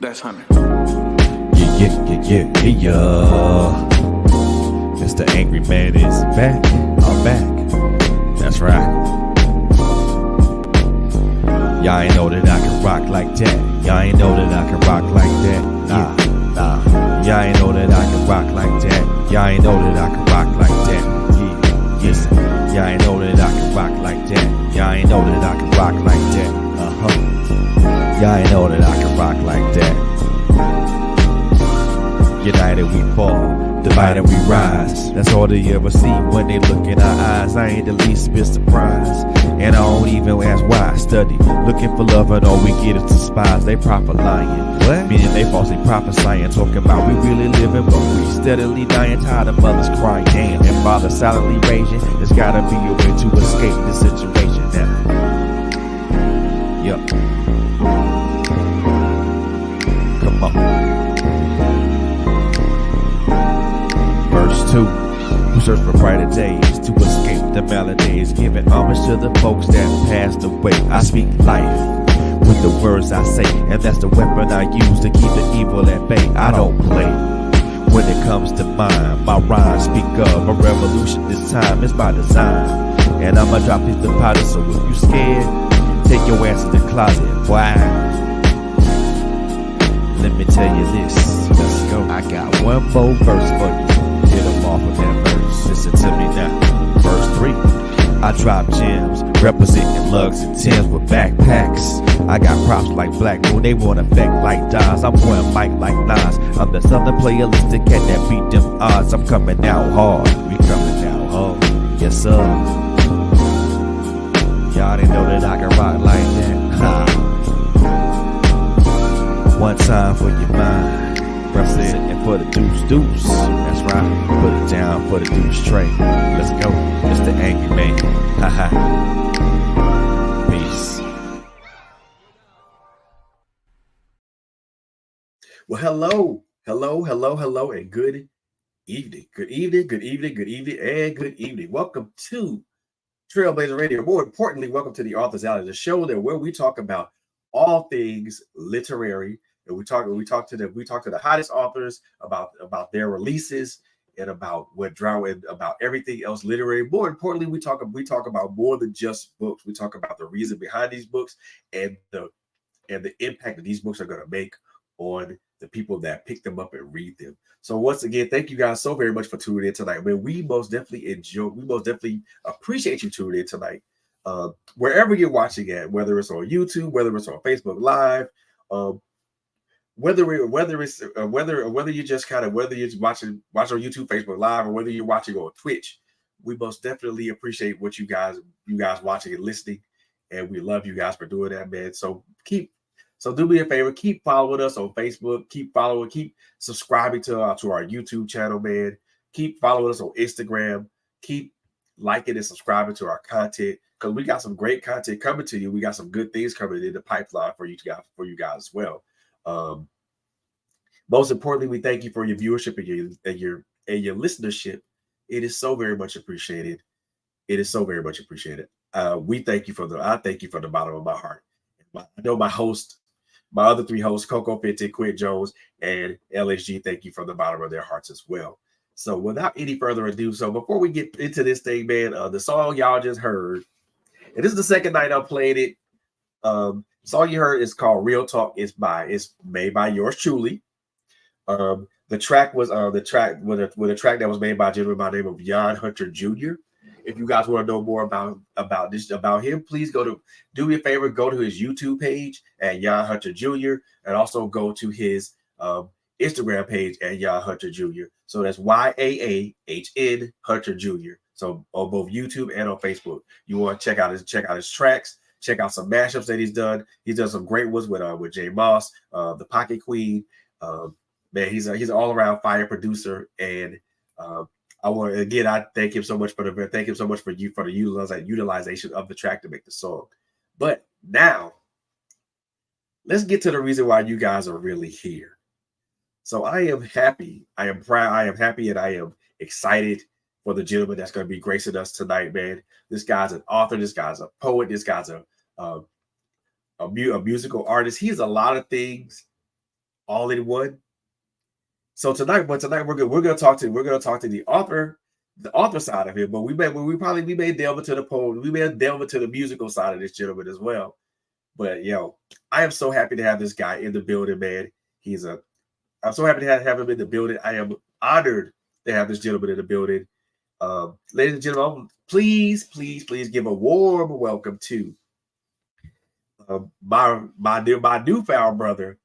That's Hunter. Yeah. Mr. Angry Man is back. I'm back. That's right. Y'all ain't know that I can rock like that. Y'all ain't know that I can rock like that. Nah. Y'all ain't know that I can rock like that. Y'all ain't know that I can rock like that. Yes. Y'all ain't know that I can rock like that. Y'all ain't know that I can rock like that. Y'all ain't know that I can rock like that. United we fall, divided we rise. That's all they ever see when they look in our eyes. I ain't the least bit surprised, and I don't even ask why I study. Looking for love and all we get is despise. They proper lying, what? Meaning they falsely prophesying, talking about we really living, but we steadily dying. Tired of mothers crying, damn, and fathers silently raging. There's gotta be a way to escape this situation now. Yup. Come on. Verse 2, who search for brighter days to escape the maladies, giving homage to the folks that passed away. I speak life with the words I say, and that's the weapon I use to keep the evil at bay. I don't play when it comes to mine. My rhymes speak of a revolution this time. It's by design, and I'ma drop these deposits. So if you scared, take your ass to the closet. Why? Let me tell you this. Let's go. I got one more verse for you. Get them off of that verse. Listen to me now. Verse 3. I drop gems, representing lugs and Timbs with backpacks. I got props like Black Moon, they want effect like Dons. I'm wearing mic like Nas. I'm the southern playalistic cat that beat them odds. I'm coming out hard. We coming out hard. Yes, sir. Y'all didn't know that I can rock like that. Ha. One time for your mind, representing for the deuce. That's right, put it down for the deuce tray. Let's go, Mr. Angry Man. Haha. Peace. Well, hello, and good evening. Good evening. Welcome to Trailblazer Radio. More importantly, welcome to the Author's Alley, the show where we talk about all things literary. And we talk to the hottest authors about their releases and about about everything else literary. More importantly, we talk about more than just books. We talk about the reason behind these books and the impact that these books are going to make on the people that pick them up and read them. So once again, thank you guys so very much for tuning in tonight. Man, we most definitely appreciate you tuning in tonight. Wherever you're watching at, whether it's on YouTube, whether it's on Facebook Live, whether you're watching on YouTube, Facebook Live, or whether you're watching on Twitch, we most definitely appreciate what you guys watching and listening, and we love you guys for doing that, man. So do me a favor, keep following us on Facebook, keep subscribing to our YouTube channel, man. Keep following us on Instagram, keep liking and subscribing to our content, because we got some great content coming to you. We got some good things coming in the pipeline for you guys as well. Most importantly, we thank you for your viewership and your listenership. It is so very much appreciated. I thank you from the bottom of my heart. I know my other three hosts, Coco Fenton, Quint Jones, and LSG, thank you from the bottom of their hearts as well. So without any further ado, before we get into this thing, man, the song y'all just heard, and this is the second night I played it. Song you heard is called Real Talk. It's made by yours truly. The track was the track that was made by a gentleman by the name of Jan Hunter Jr. If you guys want to know more about him, please do me a favor, go to his YouTube page at Jan Hunter Jr. and also go to his Instagram page at Jan Hunter Jr. So that's YAAHN Hunter Jr. So on both YouTube and on Facebook, you want to check out his tracks. Check out some mashups that he's done. He's done some great ones with Jay Moss, the Pocket Queen. Man, he's an all around fire producer, and I thank him so much for the utilization of the track to make the song. But now, let's get to the reason why you guys are really here. So I am happy. I am proud. I am happy, and I am excited for the gentleman that's going to be gracing us tonight, man. This guy's an author. This guy's a poet. This guy's a musical artist. He's a lot of things all in one. So tonight, but tonight we're gonna talk to the author side of it. But we may delve into the poem, we may delve into the musical side of this gentleman as well. But yo, I am so happy to have this guy in the building, man. He's a I'm so happy to have him in the building. I am honored to have this gentleman in the building. Ladies and gentlemen, please give a warm welcome to my newfound brother,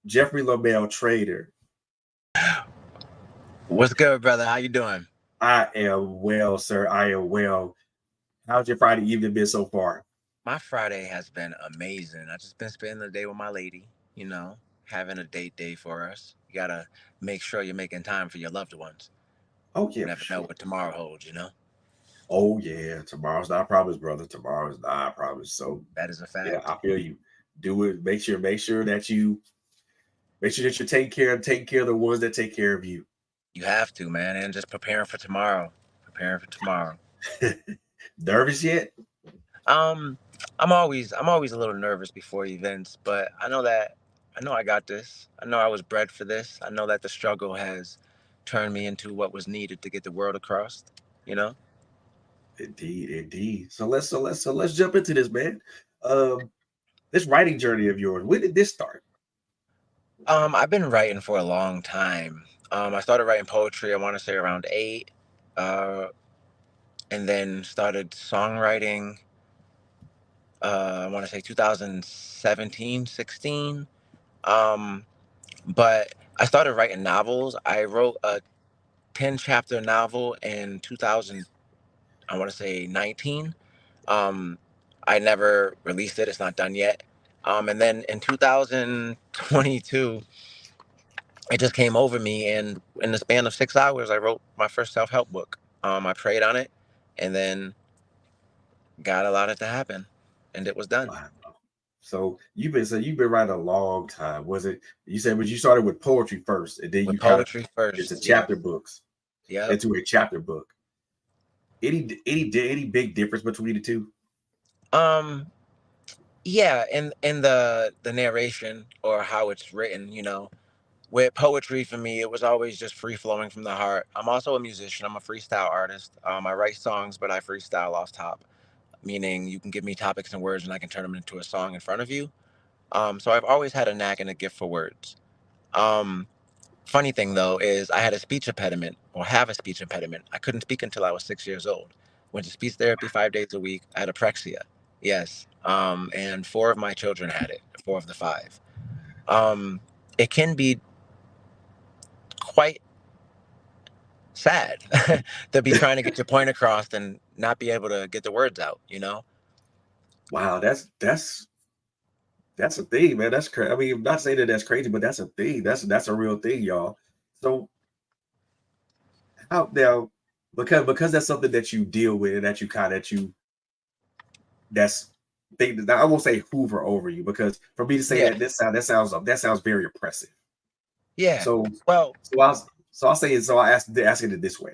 Jeffrey Lomel Trader. What's good, brother? How you doing? I am well, sir. I am well. How's your Friday evening been so far? My Friday has been amazing. I just been spending the day with my lady, having a date day for us. You gotta make sure you're making time for your loved ones. Oh yeah, You for never know sure. what tomorrow holds. Oh yeah, tomorrow's not a promise, brother. Tomorrow's not a promise. So That is a yeah, fact. I feel you. Do it. Make sure that you're taking care of the ones that take care of you. You have to, man, and just preparing for tomorrow. Preparing for tomorrow. Nervous yet? Um, I'm always a little nervous before events, but I know I got this. I know I was bred for this. I know that the struggle has turned me into what was needed to get the world across. You know. Indeed, indeed. So let's jump into this, man. Um, this writing journey of yours. When did this start? I've been writing for a long time. I started writing poetry, I want to say around 8, uh, and then started songwriting, I want to say 2017, 16. Um, but I started writing novels. I wrote a 10 chapter novel in 2000, I want to say 19. Um, I never released it, it's not done yet. And then in 2022, it just came over me, and in the span of 6 hours I wrote my first self-help book. I prayed on it, and then God allowed it to happen, and it was done. Wow. So you've been writing a long time. Was it you said was you started with poetry first and then With you kind of poetry into first, yeah. chapter books Yep. into a chapter book. Any big difference between the two? um yeah, in the narration or how it's written, with poetry, for me it was always just free flowing from the heart. I'm also a musician, I'm a freestyle artist. I write songs, but I freestyle off top, meaning you can give me topics and words and I can turn them into a song in front of you. So I've always had a knack and a gift for words. Um, Funny thing though is I had a speech impediment, or have a speech impediment. I couldn't speak until I was 6 years old. Went to speech therapy 5 days a week. I had apraxia. Yes. And four of my children had it. Four of the five. Um, it can be quite sad to be trying to get your point across and not be able to get the words out. Wow, that's a thing, man. That's crazy. I mean, not saying that that's crazy, but that's a thing. That's a real thing, y'all. So how now because that's something that you deal with and that you kind of that you that's thing that I won't say hoover over you because for me to say Yeah. that that sounds very oppressive. Yeah. So Well, so I'll say it. So I asking it this way,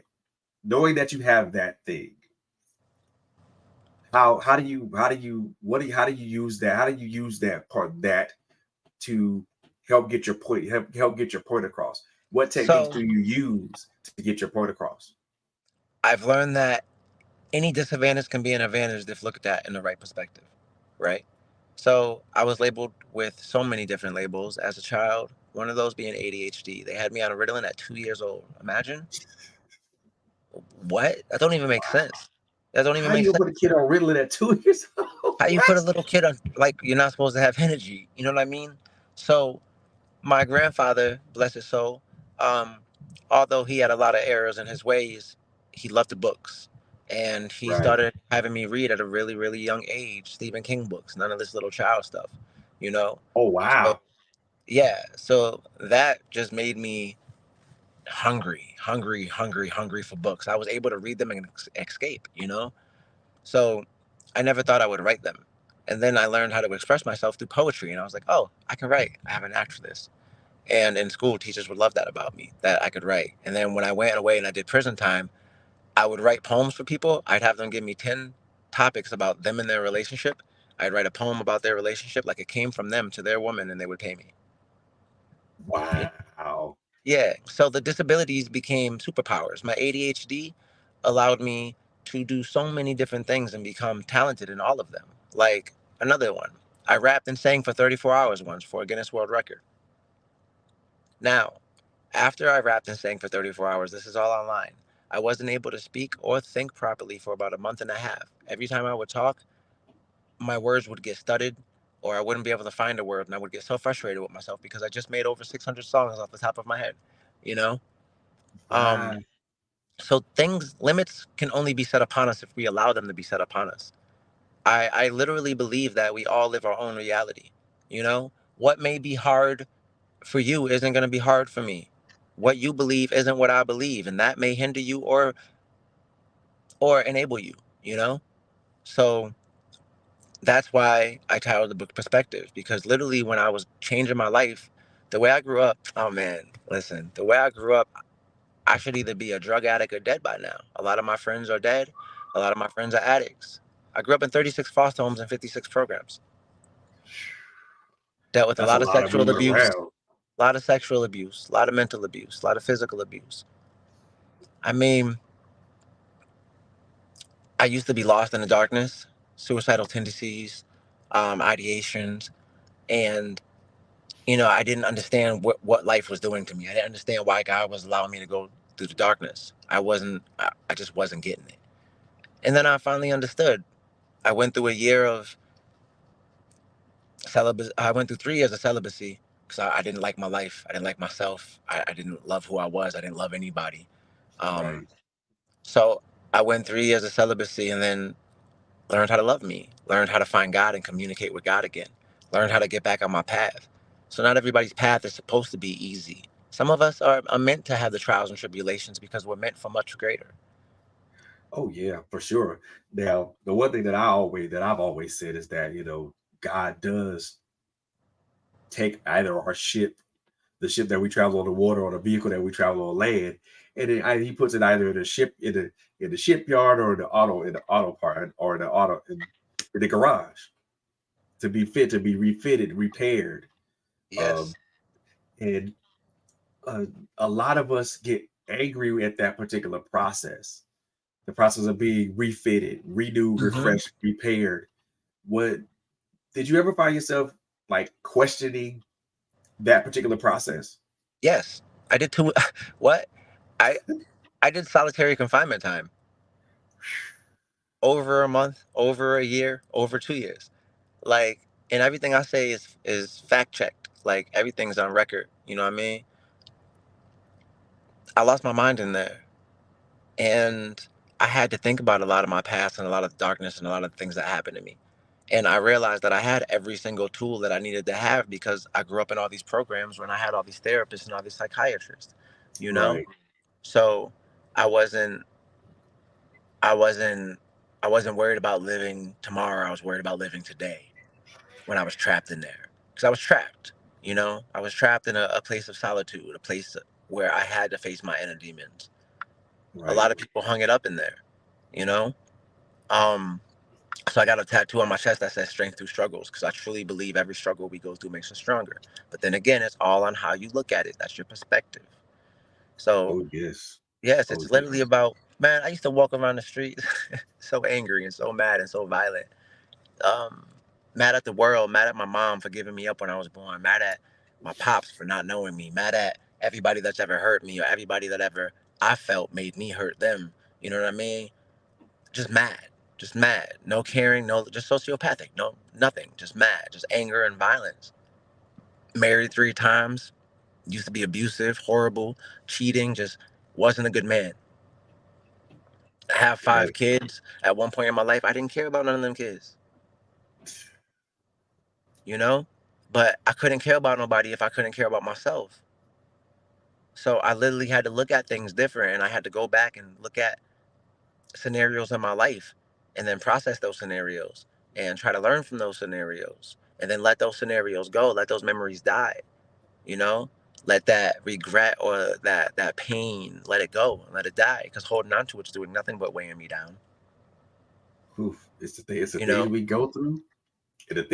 knowing that you have that thing, how do you use that? How do you use that part that to help get your point across? What techniques so do you use to get your point across? I've learned that any disadvantage can be an advantage if looked at in the right perspective, right? So I was labeled with so many different labels as a child. One of those being ADHD. They had me on a Ritalin at 2 years old. Imagine what? That don't even make sense. That don't even How make you sense. gonna put a kid on Ritalin at 2 years old? How you put a What? little kid on, like, you're not supposed to have energy? You know what I mean? So my grandfather, bless his soul, um, although he had a lot of errors in his ways, he loved the books. And he Right. started having me read at a really, really young age, Stephen King books, none of this little child stuff, you know? Oh So, wow. yeah, so that just made me hungry, hungry, hungry, hungry for books. I was able to read them and escape. So I never thought I would write them. And then I learned how to express myself through poetry. And I was like, oh, I can write. I have an knack for this. And in school, teachers would love that about me, that I could write. And then when I went away and I did prison time, I would write poems for people. I'd have them give me 10 topics about them and their relationship. I'd write a poem about their relationship, like it came from them to their woman, and they would pay me. Wow. Yeah, so the disabilities became superpowers. My ADHD allowed me to do so many different things and become talented in all of them. Like another one, I rapped and sang for 34 hours once for a Guinness World Record. Now, after I rapped and sang for 34 hours, this is all online. I wasn't able to speak or think properly for about a month and a half. Every time I would talk, my words would get stuttered or I wouldn't be able to find a word and I would get so frustrated with myself because I just made over 600 songs off the top of my head, you know? Um, Wow. So things limits can only be set upon us if we allow them to be set upon us. I literally believe that we all live our own reality. You know, what may be hard for you isn't going to be hard for me. What you believe isn't what I believe, and that may hinder you or enable you. You know, so that's why I titled the book Perspective, because literally when I was changing my life, the way I grew up. Oh man, listen, the way I grew up, I should either be a drug addict or dead by now. A lot of my friends are dead. A lot of my friends are addicts. I grew up in 36 foster homes and 56 programs. Dealt with a That's a lot of lot of sexual moving abuse, around. a lot of sexual abuse, a lot of mental abuse, a lot of physical abuse. I mean, I used to be lost in the darkness, suicidal tendencies, ideations, and I didn't understand what life was doing to me. I didn't understand why God was allowing me to go through the darkness. I just wasn't getting it. And then I finally understood. I went through a year of celibacy. I went through 3 years of celibacy because I didn't like my life. I didn't like myself. I didn't love who I was. I didn't love anybody. Um, Right. so I went 3 years of celibacy and then learned how to love me, learned how to find God and communicate with God again, learned how to get back on my path. So not everybody's path is supposed to be easy. Some of us are meant to have the trials and tribulations because we're meant for much greater. Oh yeah, for sure. Now, the one thing that I've always said is that, God does take either our ship, the ship that we travel on the water, or the vehicle that we travel on land, and he puts it either in the ship in the shipyard or in the auto part or in the garage to be fit to be refitted, repaired. Um, Yes. and uh, a lot of us get angry at that particular process, the process of being refitted, renewed, Hmm. refreshed, repaired. What did you ever find yourself like questioning that particular process? Yes. I did too. What? I I did solitary confinement time over a month, over a year, over 2 years. Like, and everything I say is fact checked. Like everything's on record. You know what I mean? I lost my mind in there, and I had to think about a lot of my past and a lot of the darkness and a lot of the things that happened to me. And I realized that I had every single tool that I needed to have because I grew up in all these programs when I had all these therapists and all these psychiatrists. You know, Right, so I wasn't I wasn't I wasn't worried about living tomorrow. I was worried about living today when I was trapped in there. Because I was trapped, I was trapped in a place of solitude, a place where I had to face my inner demons. A right, lot of people hung it up in there, you know? Um, so I got a tattoo on my chest that says strength through struggles because I truly believe every struggle we go through makes us stronger. But then again, it's all on how you look at it. That's your perspective. So, oh yes, yes, oh it's literally yes. about, man, I used to walk around the street so angry and so mad and so violent. um, Mad at the world, mad at my mom for giving me up when I was born, mad at my pops for not knowing me, mad at everybody that's ever hurt me or everybody that ever I felt made me hurt them. You know what I mean? Just mad, no caring, no, just sociopathic, no, nothing, just mad, just anger and violence. Married 3 times, used to be abusive, horrible, cheating, just wasn't a good man. I have Right. 5 kids. At one point in my life, I didn't care about none of them kids, you know? But I couldn't care about nobody if I couldn't care about myself. So I literally had to look at things different and I had to go back and look at scenarios in my life and then process those scenarios and try to learn from those scenarios and then let those scenarios go, let those memories die, you know? Let that regret or that pain, let it go and let it die because holding on to it's doing nothing but weighing me down, Oof. It's the thing. It's the you things know? we go through. And the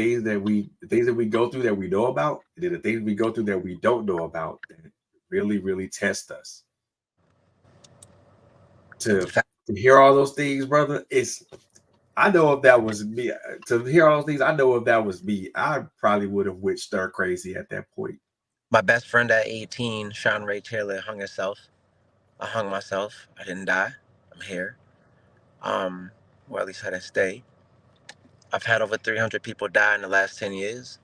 things that we go through that we know about, and then the things we go through that we don't know about, that really, really test us. To to hear all those things, brother, it's I know if that was me to hear all those things. I know if that was me, I probably would have went stir crazy at that point. My best friend at 18, Sean Ray Taylor, hung herself. I hung myself. I didn't die. I'm here. Um, or at least I didn't stay. I've had over 300 people die in the last 10 years.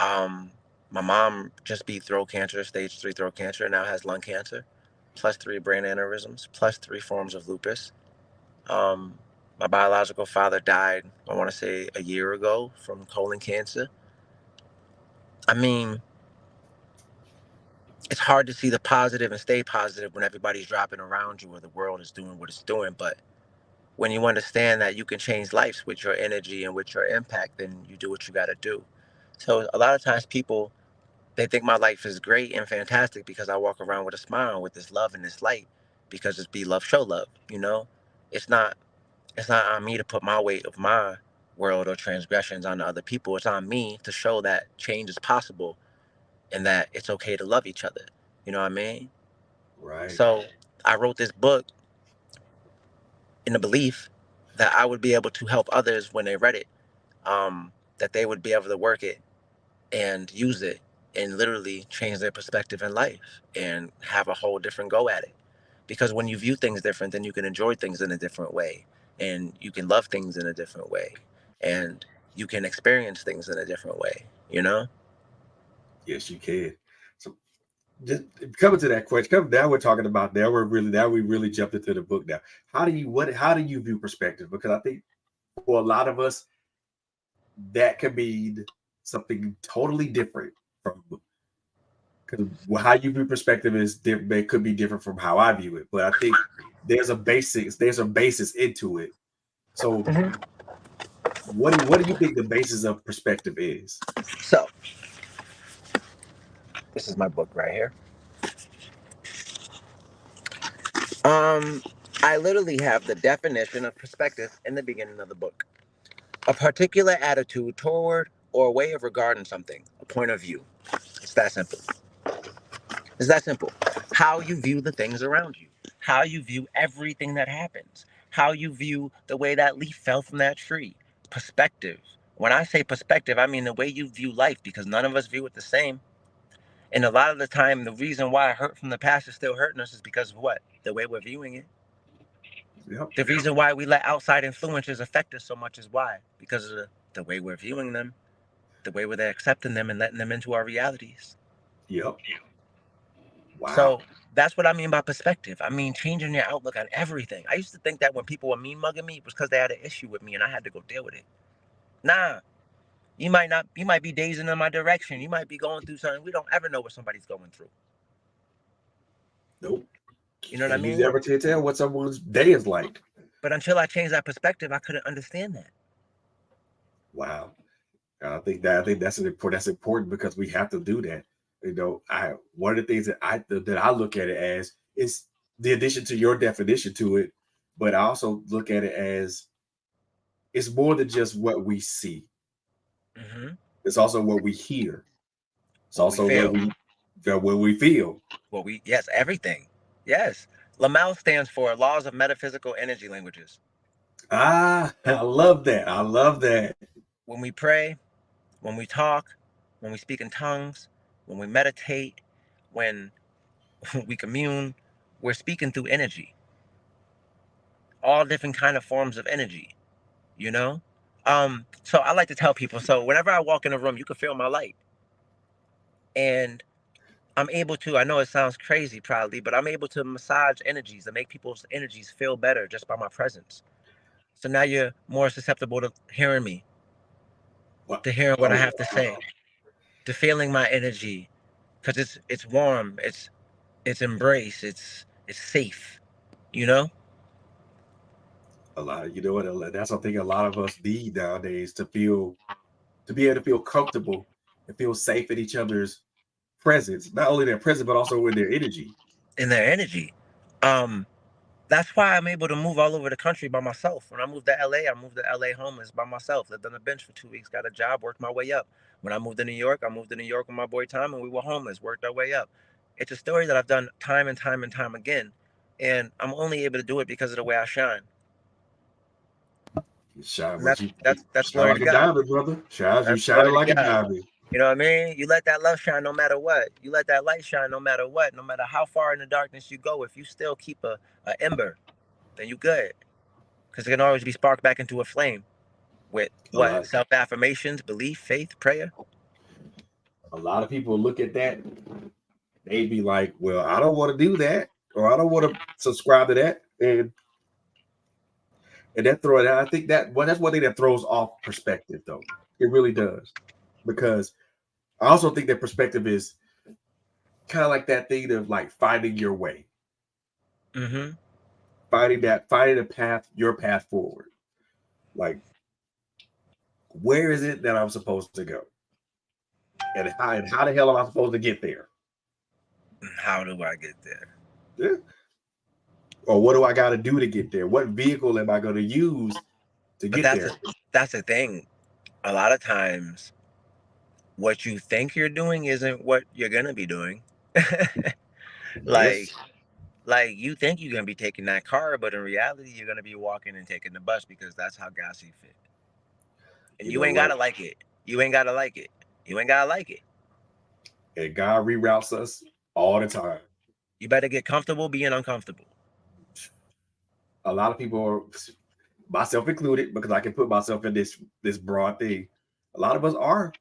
Um, my mom just beat throat cancer, stage 3 throat cancer, now has lung cancer, plus 3 brain aneurysms, plus 3 forms of lupus. Um, my biological father died, I want to say a year ago from colon cancer. I mean, it's hard to see the positive and stay positive when everybody's dropping around you or the world is doing what it's doing. But when you understand that you can change lives with your energy and with your impact, then you do what you got to do. So a lot of times people, they think my life is great and fantastic because I walk around with a smile, with this love and this light, because it's be love, show love. You know, it's not it's not on me to put my weight of my world or transgressions onto other people. It's on me to show that change is possible and that it's okay to love each other. You know what I mean? Right. So I wrote this book in the belief that I would be able to help others when they read it, that they would be able to work it and use it and literally change their perspective in life and have a whole different go at it. Because when you view things different, then you can enjoy things in a different way and you can love things in a different way and you can experience things in a different way, you know? Yes, you can. So just coming to that question, now we're talking about now we really jumped into the book now. How do you view perspective? Because I think for a lot of us, that could mean something totally different from because how you view perspective is different. It could be different from how I view it, but I think there's a basis into it. So Mhm. what do you think the basis of perspective is? So, this is my book right here. Um, I literally have the definition of perspective in the beginning of the book. A particular attitude toward or a way of regarding something, a point of view. It's that simple. It's that simple. How you view the things around you, how you view everything that happens, how you view the way that leaf fell from that tree. Perspective. When I say perspective, I mean the way you view life because none of us view it the same. And a lot of the time, the reason why hurt from the past is still hurting us is because of what? The way we're viewing it. Yep, The reason why we let outside influences affect us so much is why? Because of the way we're viewing them, the way we're accepting them and letting them into our realities. yep. So Wow. that's what I mean by perspective. I mean changing your outlook on everything. I used to think that when people were mean mugging me, it was because they had an issue with me and I had to go deal with it. Nah, you might not. You might be dazing in my direction. You might be going through something. We don't ever know what somebody's going through. Nope. You know what I Can you mean? ever tell what someone's day is like? But until I changed that perspective, I couldn't understand that. Wow. I think that's important because we have to do that. You know, I one of the things that I look at it as is the addition to your definition to it, but I also look at it as it's more than just what we see. Hmm. It's also what we hear. It's What we also feel. what we feel. What we yes, everything. Yes. Lomel stands for Laws of Metaphysical Energy Languages. Ah, I love that. I love that. When we pray, when we talk, when we speak in tongues, when we meditate, when we commune, we're speaking through energy. All different kind of forms of energy, you know? So I like to tell people, so whenever I walk in a room, you can feel my light. And I'm able to, I know it sounds crazy probably, but I'm able to massage energies and make people's energies feel better just by my presence. So now you're more susceptible to hearing me, What? to hearing what I Oh, have to say, to feeling my energy, because it's warm, it's embrace, it's safe, you know? a lot. You know what? That's something a lot of us need nowadays to be able to feel comfortable and feel safe in each other's presence. Not only their presence, but also with their energy. In their energy. Um, That's why I'm able to move all over the country by myself. When I moved to LA, I moved to LA homeless by myself. Lived on the bench for 2 weeks, got a job, worked my way up. When I moved to New York, I moved to New York with my boy Tom, and we were homeless, worked our way up. It's a story that I've done time and time and time again, and I'm only able to do it because of the way I shine. You shine And what that's shine glory to like a God. diamond, brother. Shine, you That's shining glory like to a God. diamond. You know what I mean? You let that love shine no matter what. You let that light shine no matter what. No matter how far in the darkness you go, if you still keep a ember, then you good. Because it can always be sparked back into a flame with A what? lot, Self affirmations, belief, faith, prayer. a lot of people look at that, they be like, "Well, I don't want to do that, or I don't want to subscribe to that," and that throw it. I think that that's one thing that throws off perspective, though. It really does, because I also think that perspective is kind of like that thing of like finding your way, Mm-hmm. finding a path, your path forward. Like, where is it that I'm supposed to go, and how the hell am I supposed to get there? How do I get there? Yeah. Or what do I got to do to get there? What vehicle am I going to use to But get there? that's the thing. A lot of times, what you think you're doing isn't what you're gonna be doing. like Yes, like you think you're gonna be taking that car, but in reality, you're gonna be walking and taking the bus because that's how God see fit. And you you know ain't what? gotta like it. You ain't gotta like it. You ain't gotta like it. And God reroutes us all the time. You better get comfortable being uncomfortable. A lot of people, are, myself included, because I can put myself in this broad thing. A lot of us are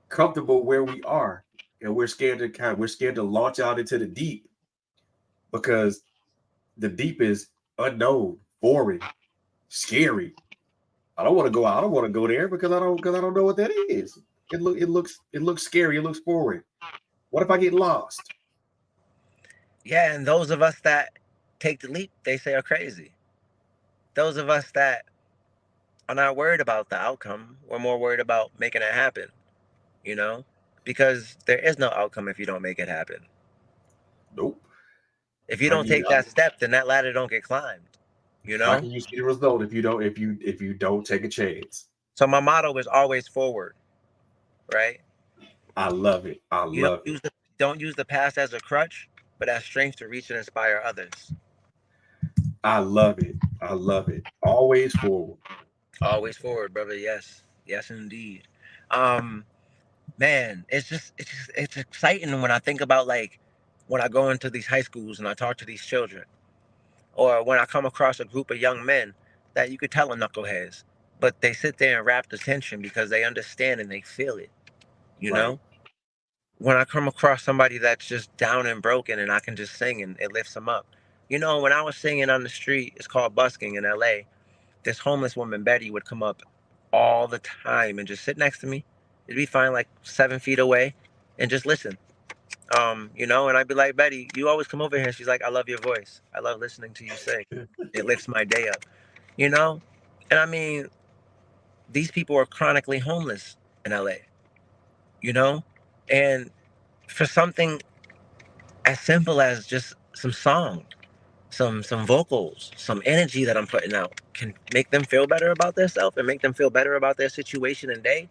comfortable where we are, and we're scared to launch out into the deep because the deep is unknown, foreign, scary. I don't want to go out. I don't want to go there because I don't know what that is. It looks scary. It looks foreign. What if I get lost? Yeah, and those of us that take the leap, they say are crazy. Those of us that are not worried about the outcome, we're more worried about making it happen, you know? Because there is no outcome if you don't make it happen. Nope. If you How don't can you take that step, then that ladder don't get climbed, you how know? can you see the result if you don't if you don't take a chance? So my motto is always forward, right? I love it. I You don't love it. use the past as a crutch, but as strength to reach and inspire others. I love it. I love it. Always forward. Always forward, brother. Yes. Yes indeed. Um Man, it's exciting when I think about like when I go into these high schools and I talk to these children, or when I come across a group of young men that you could tell are knuckleheads, but they sit there and wrap attention because they understand and they feel it. You Right. know, when I come across somebody that's just down and broken and I can just sing and it lifts them up. You know, when I was singing on the street, it's called busking in LA. This homeless woman Betty would come up all the time and just sit next to me. It'd be fine, like 7 feet away, and just listen. And I'd be like, Betty, you always come over here. And she's like, I love your voice. I love listening to you sing. It lifts my day up, you know? And I mean, these people are chronically homeless in LA, you know? And for something as simple as just some song, some vocals, some energy that I'm putting out can make them feel better about themselves and make them feel better about their situation and day,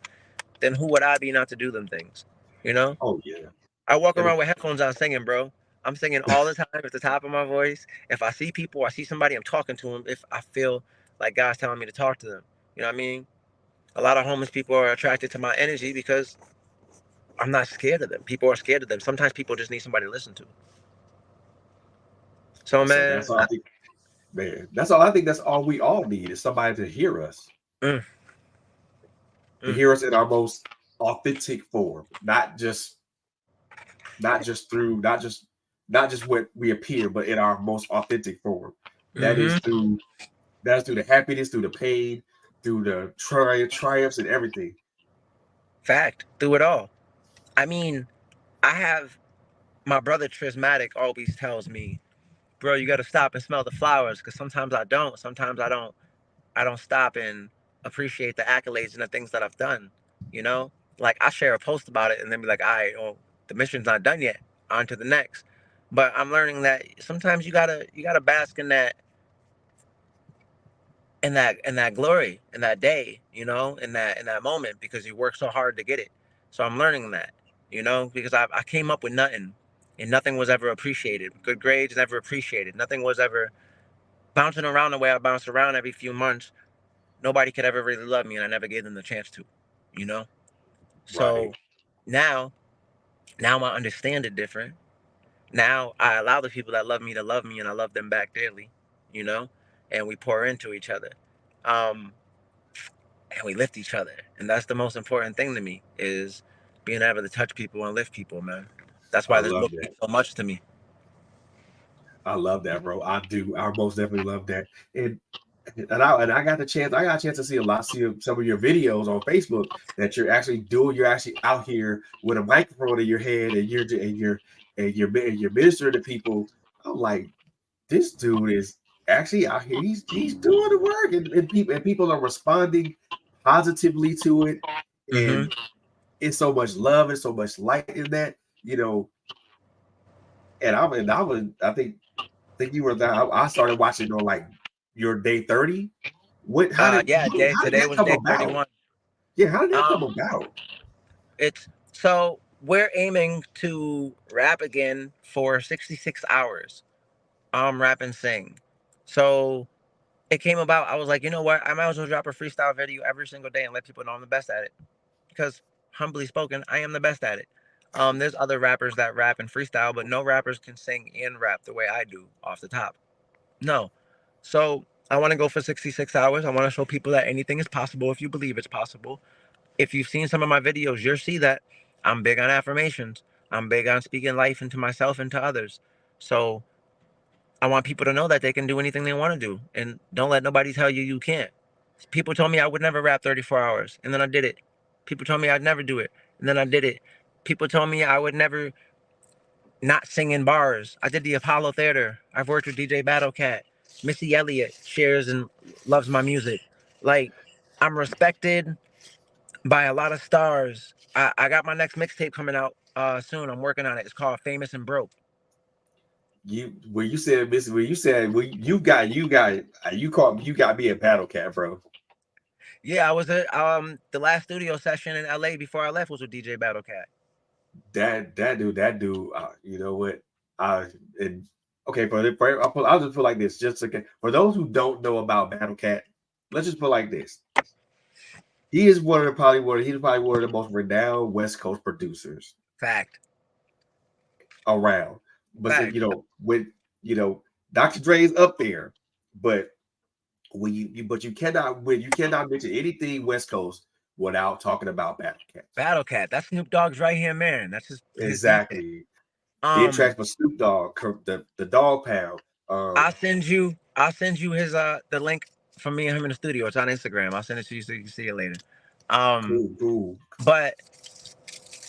then who would I be not to do them things? You know? Oh yeah. I walk And around with headphones on singing, bro. I'm singing all the time at the top of my voice. If I see people, I see somebody, I'm talking to them. If I feel like God's telling me to talk to them, you know what I mean? A lot of homeless people are attracted to my energy because I'm not scared of them. People are scared of them. Sometimes people just need somebody to listen to. So, man, that's all I think, man. That's all I think. That's all we all need is somebody to hear us, mm, to mm, hear us in our most authentic form, not just through, not just what we appear, but in our most authentic form. That is mm-hmm. through through the happiness, through the pain, through the triumphs and everything. Fact, through it all. I mean, I have my brother Trismatic always tells me, bro, you got to stop and smell the flowers because sometimes I don't. Sometimes I don't stop and appreciate the accolades and the things that I've done. You know, like I share a post about it and then be like, all right, well, the mission's not done yet. On to the next. But I'm learning that sometimes you gotta bask in that glory, in that day, in that moment, because you work so hard to get it. So I'm learning that, because I came up with nothing, and nothing was ever appreciated. Good grades never appreciated. Nothing was ever bouncing around the way I bounced around every few months. Nobody could ever really love me, and I never gave them the chance to, you know. Right. So now, now I understand it different. Now I allow the people that love me to love me, and I love them back daily, you know, and we pour into each other. Um, and we lift each other, and that's the most important thing to me, is being able to touch people and lift people, man. That's I why this love book that. means so much to me. I love that, bro. I do. I most definitely love that. And I got the chance. I got a chance to see some of your videos on Facebook that you're actually doing. You're actually out here with a microphone in your head, and you're ministering to people. I'm like, this dude is actually out here. He's doing the work, and people are responding positively to it, Hmm. and it's so much love and so much light in that. You know, and I think you were there. I started watching on like your day 30. What? Yeah, How did today that was come day about? 31. Yeah, how did that come Um, about? it's so we're aiming to rap again for 66 hours. Rap and sing. So it came about. I was like, you know what? I might as well drop a freestyle video every single day and let people know I'm the best at it. Because humbly spoken, I am the best at it. There's other rappers that rap and freestyle, but no rappers can sing and rap the way I do off the top. No. So I want to go for 66 hours. I want to show people that anything is possible if you believe it's possible. If you've seen some of my videos, you'll see that I'm big on affirmations. I'm big on speaking life into myself and to others. So I want people to know that they can do anything they want to do, and don't let nobody tell you you can't. People told me I would never rap 34 hours, and then I did it. People told me I'd never do it, and then I did it. People told me I would never not sing in bars. I did the Apollo Theater. I've worked with DJ Battlecat. Missy Elliott shares and loves my music. Like, I'm respected by a lot of stars. I got my next mixtape coming out soon. I'm working on it. It's called Famous and Broke. You got me a battle cat, bro. Yeah, I was at the last studio session in LA before I left was with DJ Battlecat. That dude. You know what? Uh, and okay, I'll just put like this, just okay. For those who don't know about Battle Cat, let's just put like this. He's probably one of the most renowned West Coast producers Fact. around. But Fact. with you know, Dr. Dre's up there, but you cannot mention anything West Coast without talking about Battle Cats. Battlecat. That's Snoop Dogg's right hand man. That's his DJ. Exactly. Did Um, tracks for Snoop Dogg, the Dog Pound. I'll send you his the link from me and him in the studio. It's on Instagram. I'll send it to you so you can see it later. Um, Cool, cool. but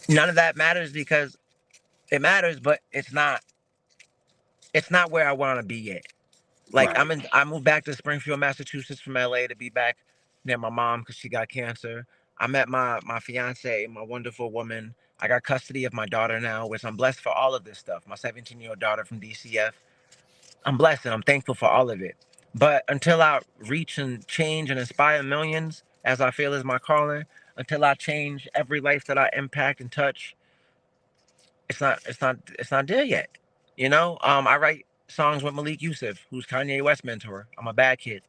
none of that matters because it matters, but it's not where I want to be yet. Like Right. I moved back to Springfield, Massachusetts from LA to be back near my mom because she got cancer. I met my fiance, my wonderful woman. I got custody of my daughter now, which I'm blessed for all of this stuff. My 17-year-old daughter from DCF. I'm blessed and I'm thankful for all of it. But until I reach and change and inspire millions, as I feel is my calling, until I change every life that I impact and touch, it's not there yet. I write songs with Malik Yusuf, who's Kanye West's mentor. I'm a bad kid.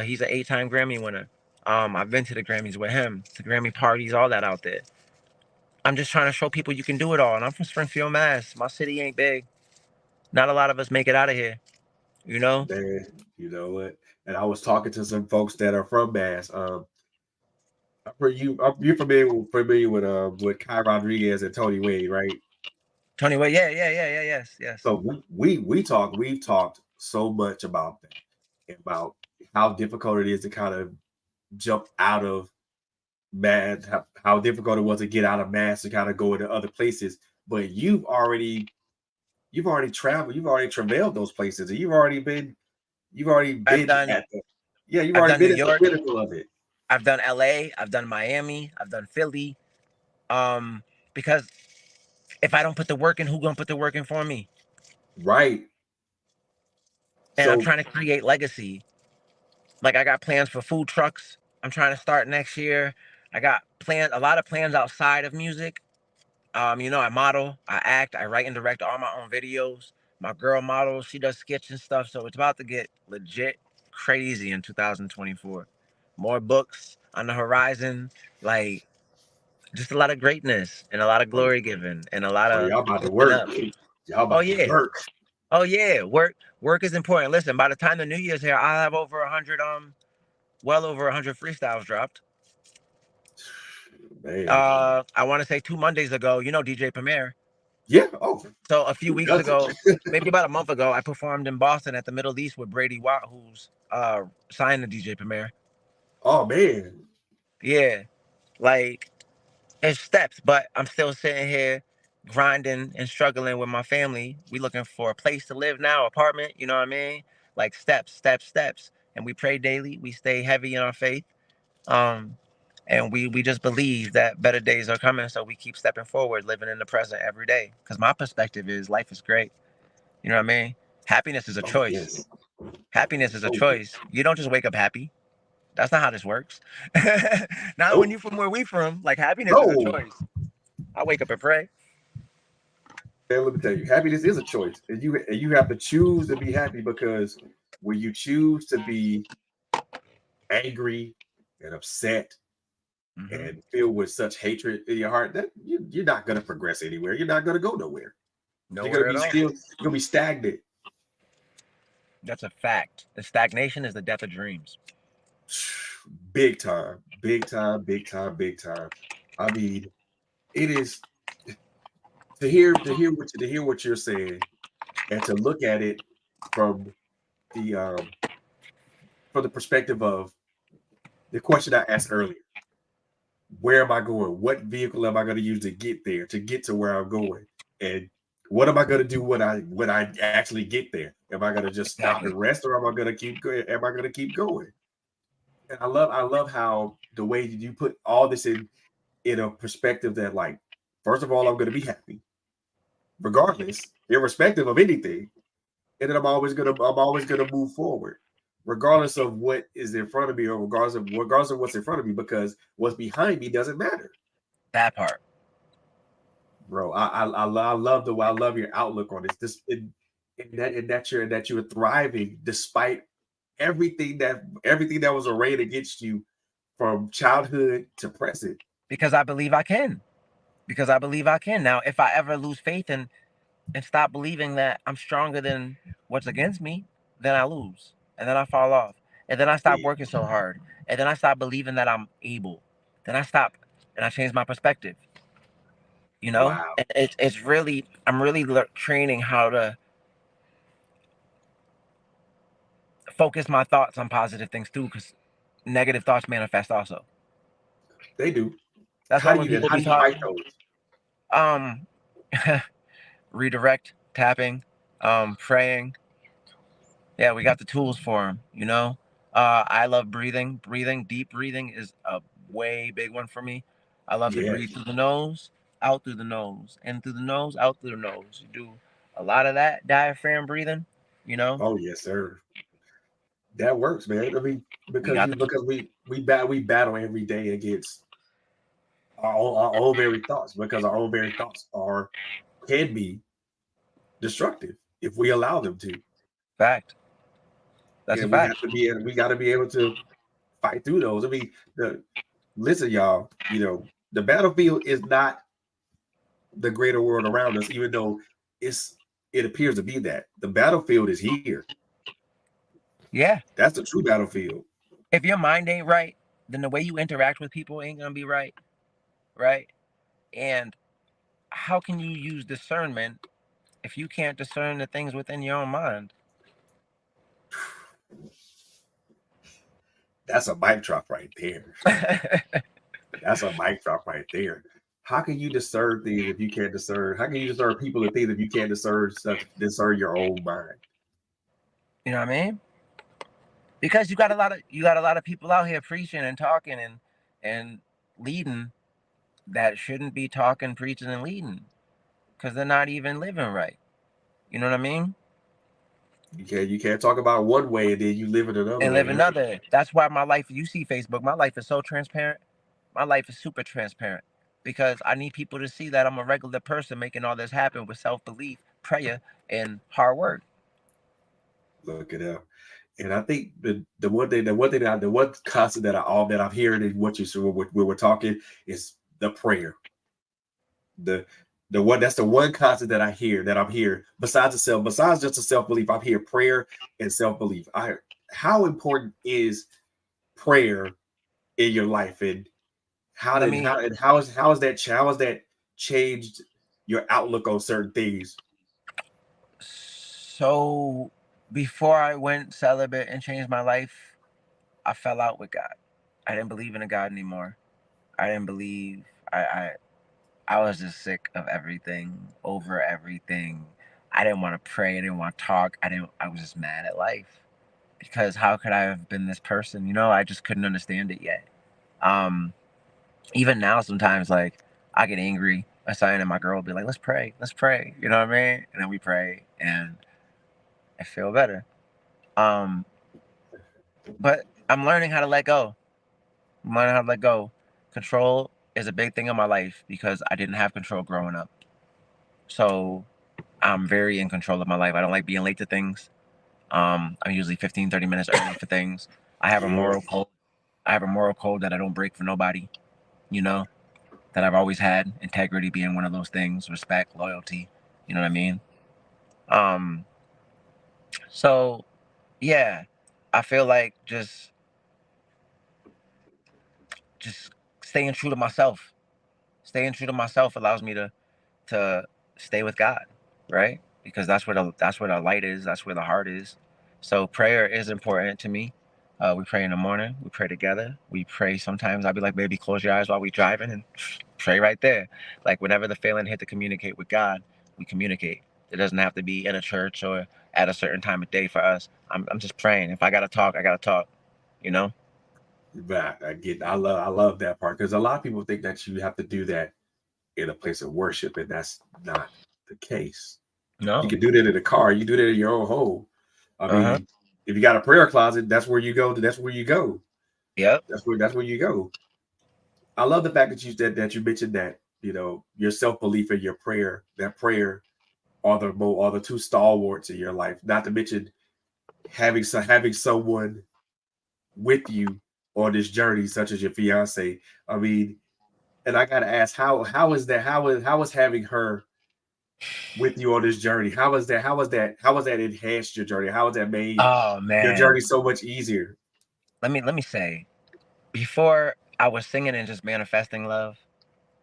He's an 8-time Grammy winner. I've been to the Grammys with him, the Grammy parties, all that out there. I'm just trying to show people you can do it all. And I'm from Springfield, Mass. My city ain't big. Not a lot of us make it out of here. You know, Man, you know what? And I was talking to some folks that are from Mass. You're familiar with Kai Rodriguez and Tony Wade, right? Tony. Wait, yeah, yeah, yeah, yeah, yes, yes. So we've talked so much about that, about how difficult it is to kind of jump out of Mass, how difficult it was to get out of Mass to kind of go into other places. But you've already traveled, you've already travailed those places, and you've already I've been done, at the yeah, you've I've already done New been at the York. pinnacle of it. I've done LA. I've done Miami. I've done Philly. Because if I don't put the work in, who gonna put the work in for me? Right. And I'm So trying to create legacy. Like I got plans for food trucks. I'm trying to start next year. I got a lot of plans outside of music. I model, I act, I write and direct all my own videos. My girl models, she does skits and stuff. So it's about to get legit crazy in 2024. More books on the horizon, like just a lot of greatness and a lot of oh, glory given and a lot oh of y'all about to lifting work. up. Y'all Oh about to yeah. work. Oh yeah. Work is important. Listen, by the time the new year's here, I'll have over 100 well over 100 freestyles dropped. Man. I want to say 2 Mondays ago, DJ Premier. Yeah. Oh, So a few who weeks doesn't? ago, maybe about a month ago, I performed in Boston at the Middle East with Brady Watt, who's signed to DJ Premier. Oh man. Yeah, like it's steps, but I'm still sitting here grinding and struggling with my family. We looking for a place to live now, apartment. You know what I mean? Like steps, steps, steps. And we pray daily. We stay heavy in our faith. Um, and we just believe that better days are coming. So we keep stepping forward, living in the present every day. Because my perspective is life is great. You know what I mean? Happiness is a Oh choice. yes. Happiness is a Oh yes. choice. You don't just wake up happy. That's not how this works. Not when Nope. you from where we from. Like happiness is a No. choice. I wake up and pray. Man, let me tell you, happiness is a choice, and you have to choose to be happy because when you choose to be angry and upset Hmm. and filled with such hatred in your heart, that you're not going to progress anywhere. You're not going to go nowhere. You're going to Nowhere at be all. still. You're going to be stagnant. That's a fact. The stagnation is the death of dreams. Big time, big time, big time, big time. I mean, it is to hear what you're saying and to look at it from the from the perspective of the question I asked earlier. Where am I going? What vehicle am I going to use to get there, to get to where I'm going? And what am I going to do when I actually get there? Am I going to just stop Exactly. and rest, or am I going to keep going? Am I going to keep going? And I love how the way you put all this in a perspective that, like, first of all, I'm going to be happy regardless, irrespective of anything, and then I'm always gonna move forward, regardless of what is in front of me, or regardless of what's in front of me, because what's behind me doesn't matter, That part. bro. I love your outlook on this. That you're thriving despite everything that was arrayed against you from childhood to present. Because I believe I can. Because I believe I can. Now, if I ever lose faith and stop believing that I'm stronger than what's against me, then I lose. And then I fall off. And then I stop Yeah. working so hard. And then I stop believing that I'm able. Then I stop and I change my perspective. Wow. And it's really, I'm really training how to focus my thoughts on positive things too, because negative thoughts manifest also. They do. That's why when And people how be do you fight talking, those? um, redirect, tapping, praying. Yeah, we got the tools for them. I love breathing. Deep breathing is a way big one for me. I love to breathe Yes. through the nose, out through the nose, in through the nose, out through the nose. You do a lot of that diaphragm breathing, you know. Oh yes, sir. That works, man. I mean, We because got you the because we battle every day against our own very thoughts, because our own very thoughts are can be destructive if we allow them to, fact. That's a and fact. we got to be able to fight through those. I mean, listen, y'all. The battlefield is not the greater world around us, even though it appears to be that. The battlefield is here. Yeah. That's the true battlefield. If your mind ain't right, then the way you interact with people ain't gonna be right, right? And how can you use discernment if you can't discern the things within your own mind? That's a mic drop right there. That's a mic drop right there. How can you discern things if you can't discern? How can you discern people and things if you can't discern your own mind? You know what I mean? Because you got a lot of people out here preaching and talking and leading that shouldn't be talking, preaching, and leading because they're not even living right. You know what I mean? You can't talk about one way and then you live in another And live way. another. That's why my life, you see Facebook, my life is so transparent. My life is super transparent because I need people to see that I'm a regular person making all this happen with self belief, prayer, and hard work. Look at that. And I think the one constant that I'm hearing in what you said when we're talking is the prayer. The the one that's the one constant that I'm here besides just a self belief. I'm here prayer and self belief. I How important is prayer in your life, and Let me, how has that changed your outlook on certain things? so before I went celibate and changed my life, I fell out with God. I didn't believe in a God anymore. I didn't believe, I, I, I was just sick of everything, over everything. I didn't want to pray. I didn't want to talk. I was just mad at life because how could I have been this person? I just couldn't understand it yet. Um, Even now, sometimes like I get angry at something, and my girl will be like, let's pray." You know what I mean? And then we pray, and I feel better. Um, but I'm learning how to let go. I'm learning how to let go. Control is a big thing in my life because I didn't have control growing up. So I'm very in control of my life. I don't like being late to things. I'm usually 15, 30 minutes early for things. I have a Yeah, moral code. I have a moral code that I don't break for nobody, you know, that I've always had. Integrity being one of those things, respect, loyalty, you know what I mean? Um, so yeah, I feel like just staying true to myself. Staying true to myself allows me to stay with God, right? Because that's where the light is. That's where the heart is. So prayer is important to me. We pray in the morning. We pray together. We pray sometimes. I'll be like, baby, close your eyes while we driving and pray right there. Like whenever the feeling hit to communicate with God, we communicate. It doesn't have to be in a church or at a certain time of day for us. I'm just praying. If I gotta talk, I gotta talk. You know? but I love that part because a lot of people think that you have to do that in a place of worship, and that's not the case. You No. can do that in a car. You do that in your own home. I Uh huh. mean, if you got a prayer closet, that's where you go. That's where you go. Yep. That's where you go. I love the fact that you mentioned that your self belief and your prayer. That prayer are the two stalwarts in your life. Not to mention having someone with you on this journey, such as your fiance. I mean, and I gotta ask, how is that? How is having her with you on this journey? How was that enhanced your journey? How has that made Oh your journey man. so much easier? Let me say, before I was singing and just manifesting love,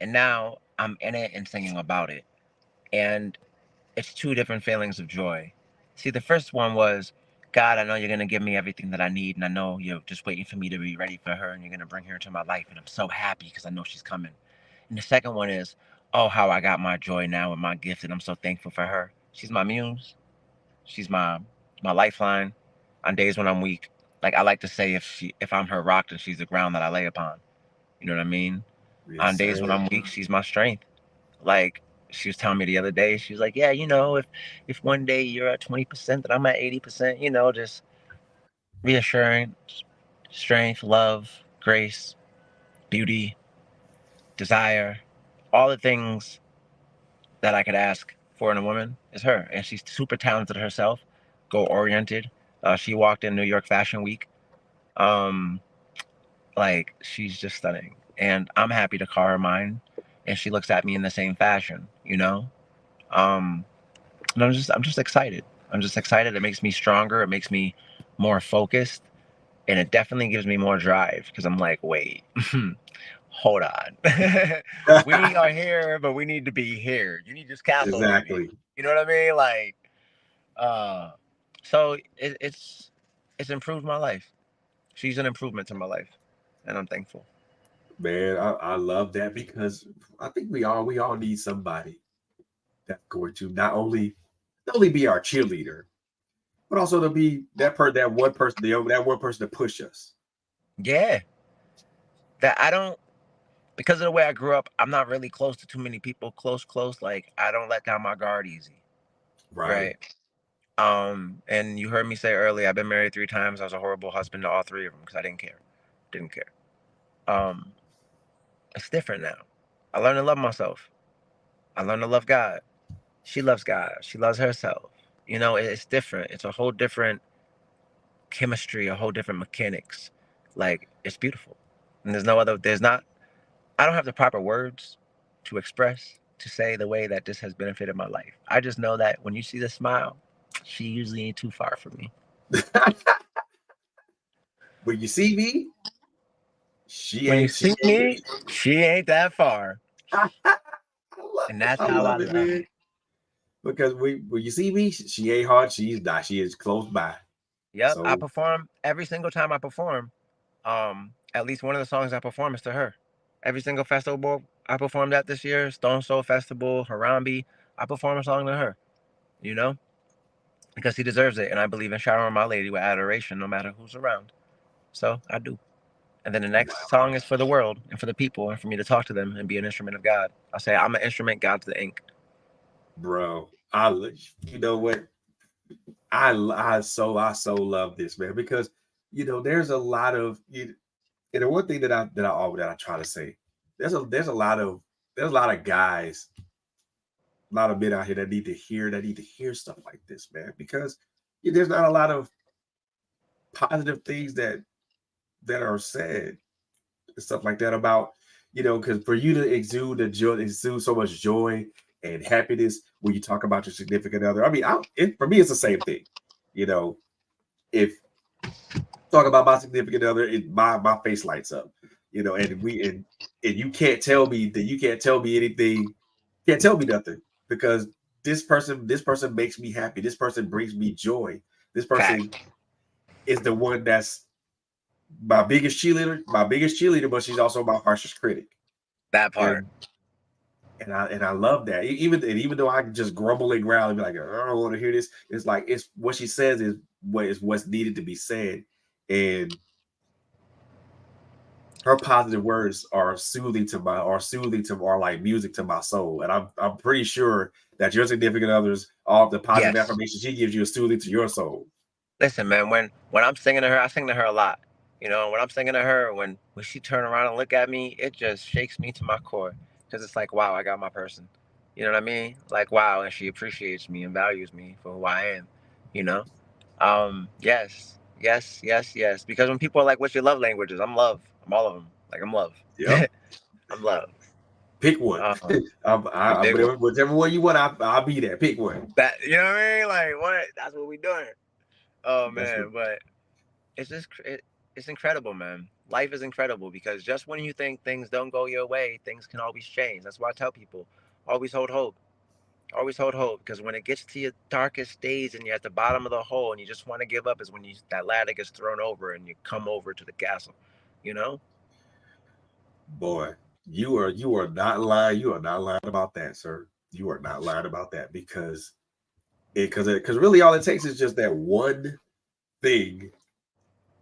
and now I'm in it and singing about it. And it's two different feelings of joy. See, the first one was, God, I know you're going to give me everything that I need, and I know you're just waiting for me to be ready for her, and you're going to bring her into my life, and I'm so happy because I know she's coming. And the second one is, oh, how I got my joy now and my gift, and I'm so thankful for her. She's my muse. She's my lifeline on days when I'm weak. Like I like to say, if I'm her rock, then she's the ground that I lay upon. You know what I mean? Yes, On days when sir. I'm weak, she's my strength. Like she was telling me the other day, she was like, "Yeah, if one day you're at 20%, that I'm at 80%, just reassuring, strength, love, grace, beauty, desire, all the things that I could ask for in a woman is her, and she's super talented herself, goal oriented. She walked in New York Fashion Week. Um, like she's just stunning, and I'm happy to call her mine, and she looks at me in the same fashion. Um, and I'm just excited. I'm just excited. It makes me stronger. It makes me more focused, and it definitely gives me more drive because I'm like, wait, hold on. We are here, but we need to be here. You need to scaffolding me. Exactly, You know what I mean? Like, uh, so it's improved my life. She's an improvement to my life, and I'm thankful. man. I love that because I think we all need somebody that's going to not only be our cheerleader, but also to be that one person to push us. Yeah, that I don't because of the way I grew up. I'm not really close to too many people. Close. Like I don't let down my guard easy. Right. right? And you heard me say earlier, I've been married 3 times. I was a horrible husband to all 3 of them because I didn't care, didn't care. Um, it's different now. I learned to love myself. I learned to love God. She loves God. She loves herself. You know, it's different. It's a whole different chemistry, a whole different mechanics. Like it's beautiful, and there's no other. There's not. I don't have the proper words to express to say the way that this has benefited my life. I just know that when you see the smile, she usually ain't too far from me. When you see me, she When you ain't. She see ain't. me, she ain't that far, I love and it. that's I how I love it, love man. you. Because when you see me, she ain't hard. She's not. She is close by. Yep, I So, perform every single time I perform. At least one of the songs I perform is to her. Every single festival I performed at this year, Stone Soul Festival, Harambe, I perform a song to her. You know, because he deserves it, and I believe in showering my lady with adoration, no matter who's around. So I do. And then the next wow, song is for the world and for the people, and for me to talk to them and be an instrument of God. I say I'm an instrument, God's the ink. bro. You know what? I so love this, man, because there's a lot of and the one thing that I try to say, there's a lot of guys, a lot of men out here that need to hear stuff like this, man, because there's not a lot of positive things that are said and stuff like that about, because for you to exude so much joy and happiness when you talk about your significant other. I mean, for me, it's the same thing. You know, if talk about my significant other, my face lights up. And you can't tell me anything, can't tell me nothing, because this person makes me happy. This person brings me joy. This person Fact. is the one that's my biggest cheerleader, but she's also my harshest critic. That part. And and I love that. Even though I can just grumble and growl and be like, I don't want to hear this, it's like it's what she says is what's needed to be said. And her positive words are like music to my soul. And I'm pretty sure that your significant others, all the positive Yes. affirmation she gives you, is soothing to your soul. Listen, man. When I'm singing to her, I sing to her a lot. You know, when I'm singing to her, when she turn around and look at me, it just shakes me to my core because it's like, wow, I got my person. You know what I mean? Like, wow, and she appreciates me and values me for who I am. You know? Yes, yes, yes, yes. Because when people are like, "What's your love languages?" I'm love. I'm all of them. Like I'm love. Yep. I'm love. Pick one. Um, the I big one. whichever one you want, I'll be there. Pick one. That you know what I mean? Like what? That's what we doing. Oh That's what. man, but it's just it's incredible, man. Life is incredible because just when you think things don't go your way, things can always change. That's why I tell people, always hold hope. Always hold hope because when it gets to your darkest days and you're at the bottom of the hole and you just want to give up is when that ladder gets thrown over and you come over to the castle. You know? Boy, you are not lying. You are not lying about that, sir. You are not lying about that, because really all it takes is just that one thing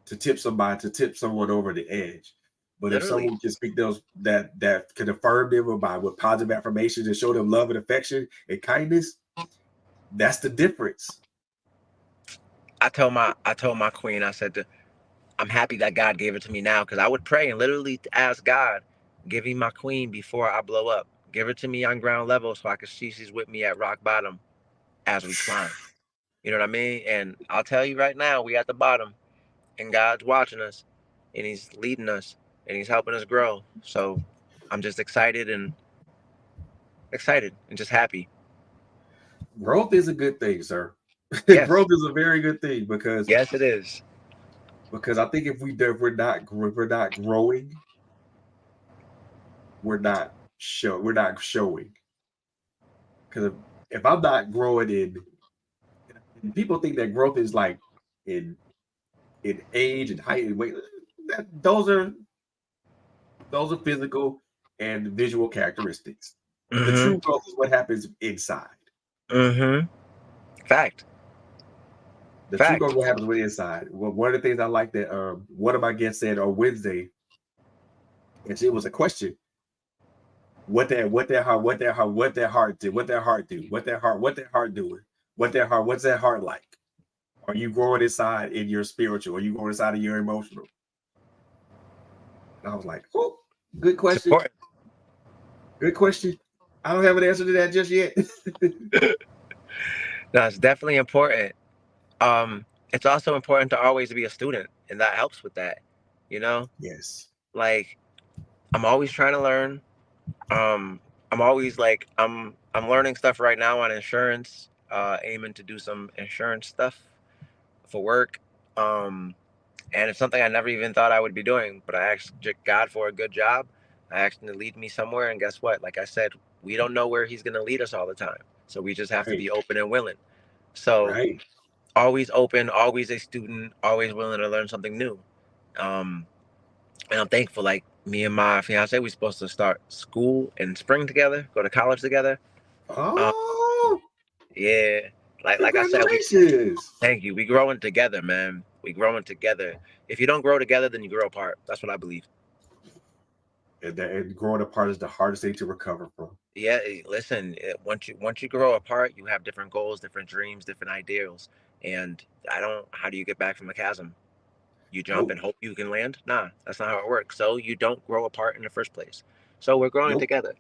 to tip someone over the edge. But if Literally. someone can speak those that can affirm them by with positive affirmations and show them love and affection and kindness, that's the difference. I told my queen, I said I'm happy that God gave it to me now because I would pray and literally ask God, give me my queen before I blow up. Give her to me on ground level so I can see she's with me at rock bottom as we climb. You know what I mean? And I'll tell you right now, we at the bottom and God's watching us and he's leading us and he's helping us grow. So I'm just excited and just happy. Growth is a good thing, sir. Yes. Growth is a very good thing Yes, it is. because I think if we're not growing, we're not showing. Because if I'm not growing and people think that growth is like in age and height and weight. That those are physical and visual characteristics. The Mm-hmm. true growth is what happens inside. Mm-hmm. Fact. The true growth Fact. is what happens with inside. Well, one of the things I like that one of my guests said on Wednesday, and it was a question: what that heart did, what that heart do, what that heart doing. What's that heart like? Are you growing inside in your spiritual? Are you growing inside in your emotional? And I was like, oh, good It's question. important. Good question. I don't have an answer to that just yet. No, it's definitely important. It's also important to always be a student, and that helps with that. You know, Yes. like I'm always trying to learn. I'm always like I'm learning stuff right now on insurance. Aiming to do some insurance stuff for work. Um, and it's something I never even thought I would be doing. But I asked God for a good job. I asked Him to lead me somewhere, and guess what? Like I said, we don't know where He's going to lead us all the time, so we just have to Right. be open and willing. So Right. always open, always a student, always willing to learn something new. Um, and I'm thankful. Like me and my fiance, we're supposed to start school in spring together, go to college together. Um, Oh, yeah, like I said, we congratulations. thank you. We growing together, man. We growing together. If you don't grow together, then you grow apart. That's what I believe. And growing apart is the hardest thing to recover from. Yeah, listen. Once you grow apart, you have different goals, different dreams, different ideals. And I don't. How do you get back from a chasm? You jump Nope. and hope you can land? Nah, that's not how it works. So you don't grow apart in the first place. So we're growing Nope. together.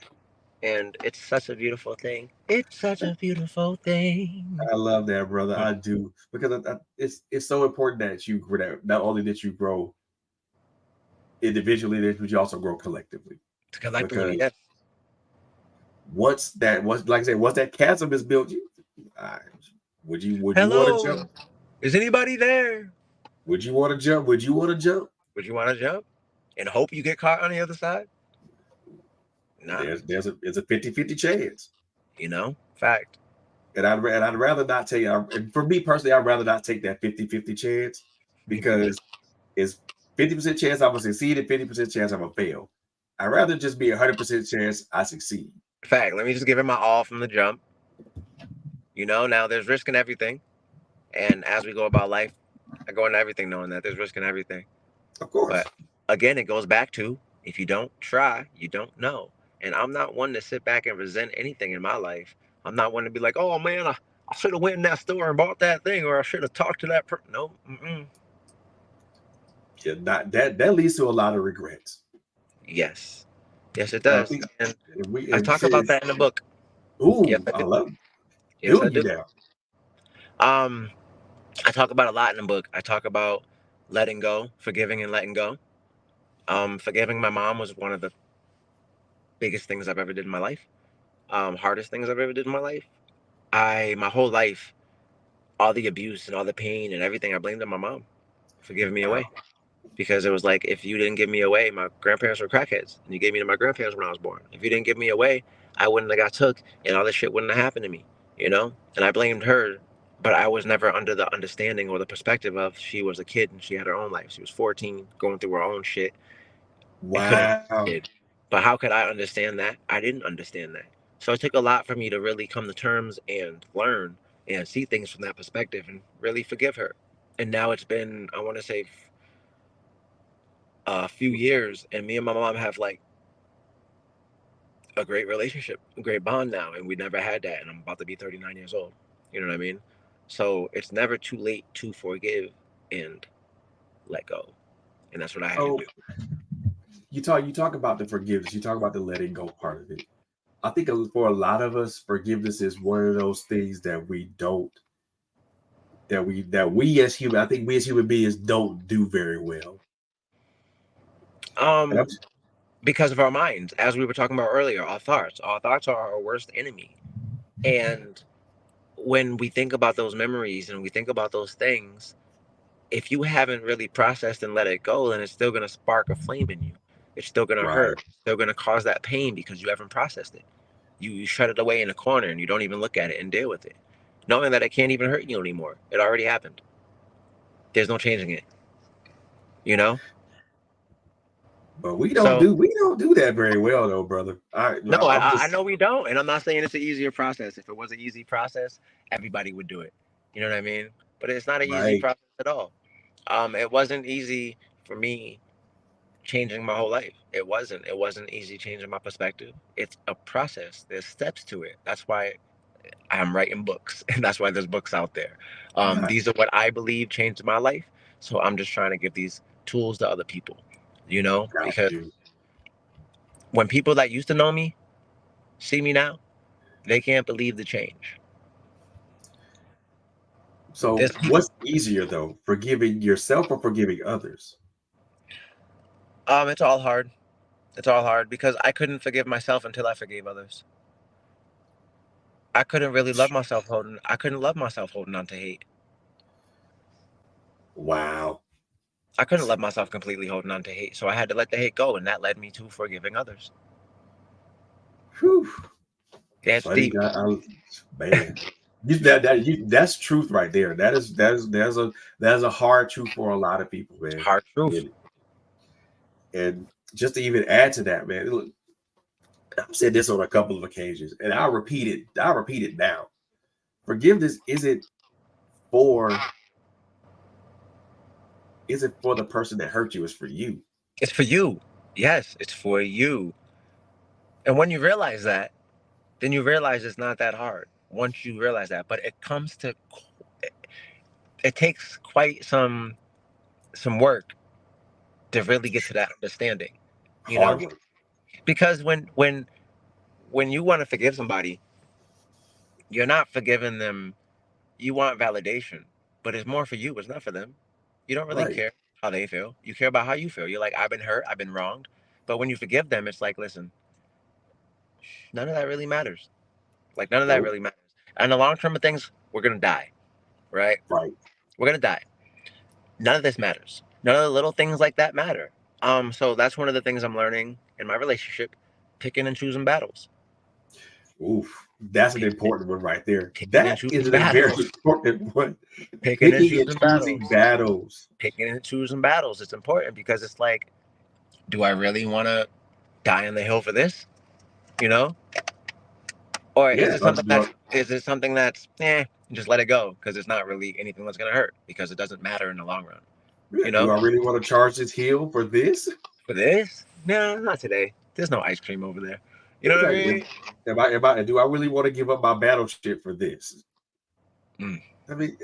And it's such a beautiful thing. It's such a beautiful thing. I love that, brother. Mm. I do because it's so important that you grow. That not only that you grow individually, but you also grow collectively. Collectively, Because yes. once like I said, once that chasm is built, uh, would you want to jump? Hello. Is anybody there? Would you want to jump? Would you want to jump? Would you want to jump and hope you get caught on the other side? Nah, There's a 50-50 chance. fact. And I'd rather not take and for me personally, I'd rather not take that 50-50 chance Me neither. because it's 50% chance I'm gonna succeed and 50% chance I'm gonna fail. I'd rather just be 100% chance I succeed. Fact. Let me just give it my all from the jump. Now there's risk in everything. And as we go about life, I go into everything knowing that there's risk in everything. Of course. But again, it goes back to if you don't try, you don't know. And I'm not one to sit back and resent anything in my life. I'm not one to be like, oh man, I should have went in that store and bought that thing, or I should have talked to that person. No, mm-mm. Yeah, not that leads to a lot of regrets. Yes, yes, it And I does. think And if I we talk about said, that in the book. Yes, ooh, I I do. love it. Yes, Do I you do. now? Um, I talk about a lot in the book. I talk about letting go, forgiving and letting go. Forgiving my mom was one of the biggest things I've ever did in my life. Hardest things I've ever did in my life. My whole life, all the abuse and all the pain and everything, I blamed on my mom for giving me Wow. away. Because it was like, if you didn't give me away, my grandparents were crackheads, and you gave me to my grandparents when I was born. If you didn't give me away, I wouldn't have got took, and all this shit wouldn't have happened to me, And I blamed her, but I was never under the understanding or the perspective of she was a kid and she had her own life. She was 14, going through her own shit, and couldn't Wow. understand. But how could I understand that? I didn't understand that. So it took a lot for me to really come to terms and learn and see things from that perspective and really forgive her. And now it's been, I want to say, a few years, and me and my mom have like a great relationship, a great bond now, and we never had that. And I'm about to be 39 years old. You know what I mean? So it's never too late to forgive and let go, and that's what I had to So do. you talk about the forgiveness, you talk about the letting go part of it. I think for a lot of us, forgiveness is one of those things that we don't that we as human, I think we as human beings don't do very well. And Um, because of our minds, as we were talking about earlier, our thoughts are our worst enemy, and when we think about those memories and we think about those things, if you haven't really processed and let it go, then it's still going to spark a flame in you. It's still going to right. hurt. It's still going to cause that pain because you haven't processed it. You shut it away in a corner and you don't even look at it and deal with it, knowing that it can't even hurt you anymore. It already happened. There's no changing it, you know? But we don't So, do we don't do that very well though, brother. no, I'm I just know we don't. And I'm not saying it's an easier process. If it was an easy process, everybody would do it. You know what I mean? But it's not an easy right. process at all. It wasn't easy for me changing my whole life. It wasn't. It wasn't easy changing my perspective. It's a process. There's steps to it. That's why I'm writing books, and that's why there's books out there. Right. These are what I believe changed my life. So I'm just trying to give these tools to other people, Got because you. when people that used to know me see me now, they can't believe the change. There's So, people. what's easier though, forgiving yourself or forgiving others? It's all hard. It's all hard because I couldn't forgive myself until I forgave others. I couldn't love myself holding on to hate. Wow. I couldn't love myself completely holding on to hate. So I had to let the hate go, and that led me to forgiving others. Whew. Yeah, it's Funny deep. guy, man. That's truth right there. That's a hard truth for a lot of people, man. Hard truth. And, and just to even add to that, man, look, I've said this on a couple of occasions, and I'll repeat it. I'll repeat it now. Forgiveness for isn't for the person that hurt you. It's for you. It's for you. Yes, it's for you. And when you realize that, then you realize it's not that hard. Once you realize that, but it takes quite some work to really get to that understanding, you know? Hard work. Because when you want to forgive somebody, you're not forgiving them. You want validation, but it's more for you. It's not for them. You don't really Right. care how they feel. You care about how you feel. You're like, I've been hurt, I've been wronged. But when you forgive them, it's like, listen, none of that really matters. Like none of that Nope. really matters. And the long term of things, we're gonna die, right? Right. We're gonna die. None of this matters. None of the little things like that matter. So that's one of the things I'm learning in my relationship, picking and choosing battles. Oof. That's an Picking, important one right there. picking and That is choosing a very battles. important one. Picking and Picking and choosing choosing battles. battles. Picking and choosing battles. It's important because it's like, do I really want to die on the hill for this? You know, or Yeah. is it something that's just let it go because it's not really anything that's gonna hurt because it doesn't matter in the long run. Yeah. You Do know, I really want to charge this hill for this? for this, no, not today. There's no ice cream over there. You know what I Exactly. mean? Do I really want to give up my battleship for this? Mm, I mean,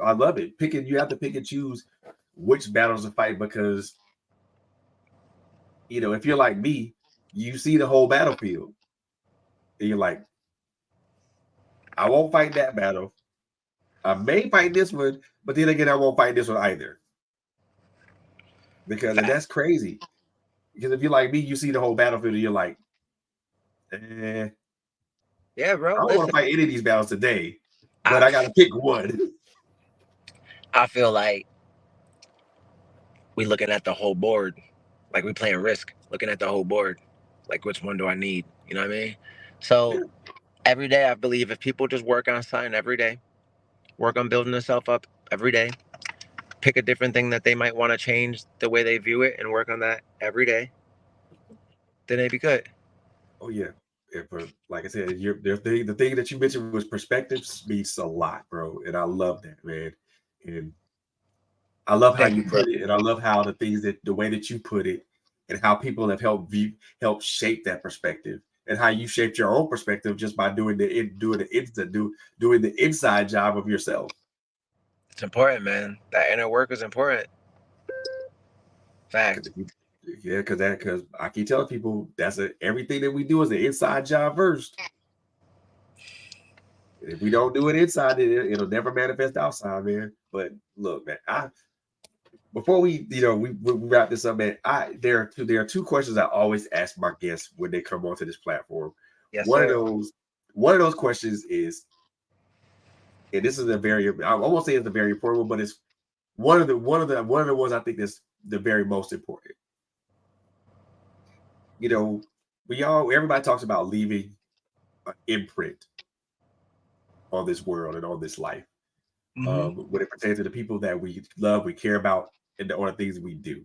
I love it. You have to pick and choose which battles to fight because if you're like me, you see the whole battlefield and you're like, I won't fight that battle. I may fight this one, but then again, I won't fight this one either because and fact. that's crazy. Because if you're like me, you see the whole battlefield and you're like, I Yeah, bro. don't want to Listen, fight any of these battles today, but I I got to pick one. I feel like we looking at the whole board, like we playing Risk, looking at the whole board, like which one do I need? You know what I mean? So Yeah. every day, I believe if people just work on something every day, work on building themselves up every day, pick a different thing that they might want to change the way they view it, and work on that every day, then they'd be good. Oh yeah. But like I said, the thing that you mentioned was perspectives means a lot, bro, and I love that, man. And I love how Thank you you, bro. put it, and I love how the way that you put it, and how people have helped shape that perspective, and how you shaped your own perspective just by doing the inside job of yourself. It's important, man. That inner work is important. Because Fact. if you, yeah, because I keep telling people everything that we do is an inside job first. And if we don't do it inside, it'll never manifest outside, man. But look, man, I before we wrap this up, man. There are two questions I always ask my guests when they come onto this platform. Yes, One of sir. those one of those questions is, and this is I won't say it's a very important one, but it's one of the ones I think that's the very most important. You know, everybody talks about leaving an imprint on this world and on this life. Hmm. When it pertains to the people that we love, we care about, and on the things we do.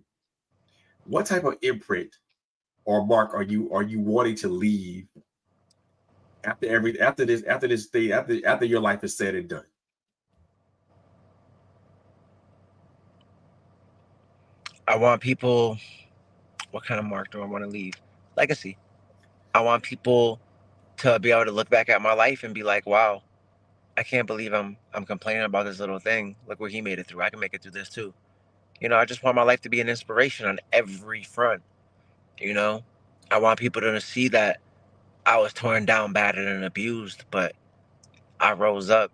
What type of imprint or mark are you wanting to leave after this thing after your life is said and done? I want people. What kind of mark do I want to leave? Legacy. I want people to be able to look back at my life and be like, wow, I can't believe I'm complaining about this little thing. Look where he made it through. I can make it through this too. I just want my life to be an inspiration on every front. You know, I want people to see that I was torn down, battered, and abused, but I rose up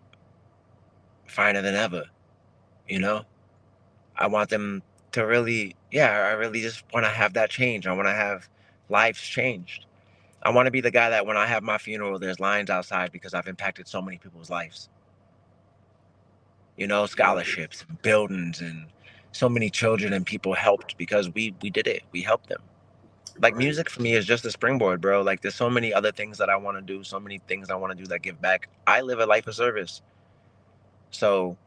finer than ever. You know, I want them to really, yeah, I really just want to have that change. I want to have lives changed. I want to be the guy that when I have my funeral, there's lines outside because I've impacted so many people's lives. Love it. Scholarships, and buildings, and so many children and people helped because we did it. We helped them. Like Right. music for me is just a springboard, bro. Like there's so many other things that I want to do, so many things I want to do that give back. I live a life of service. So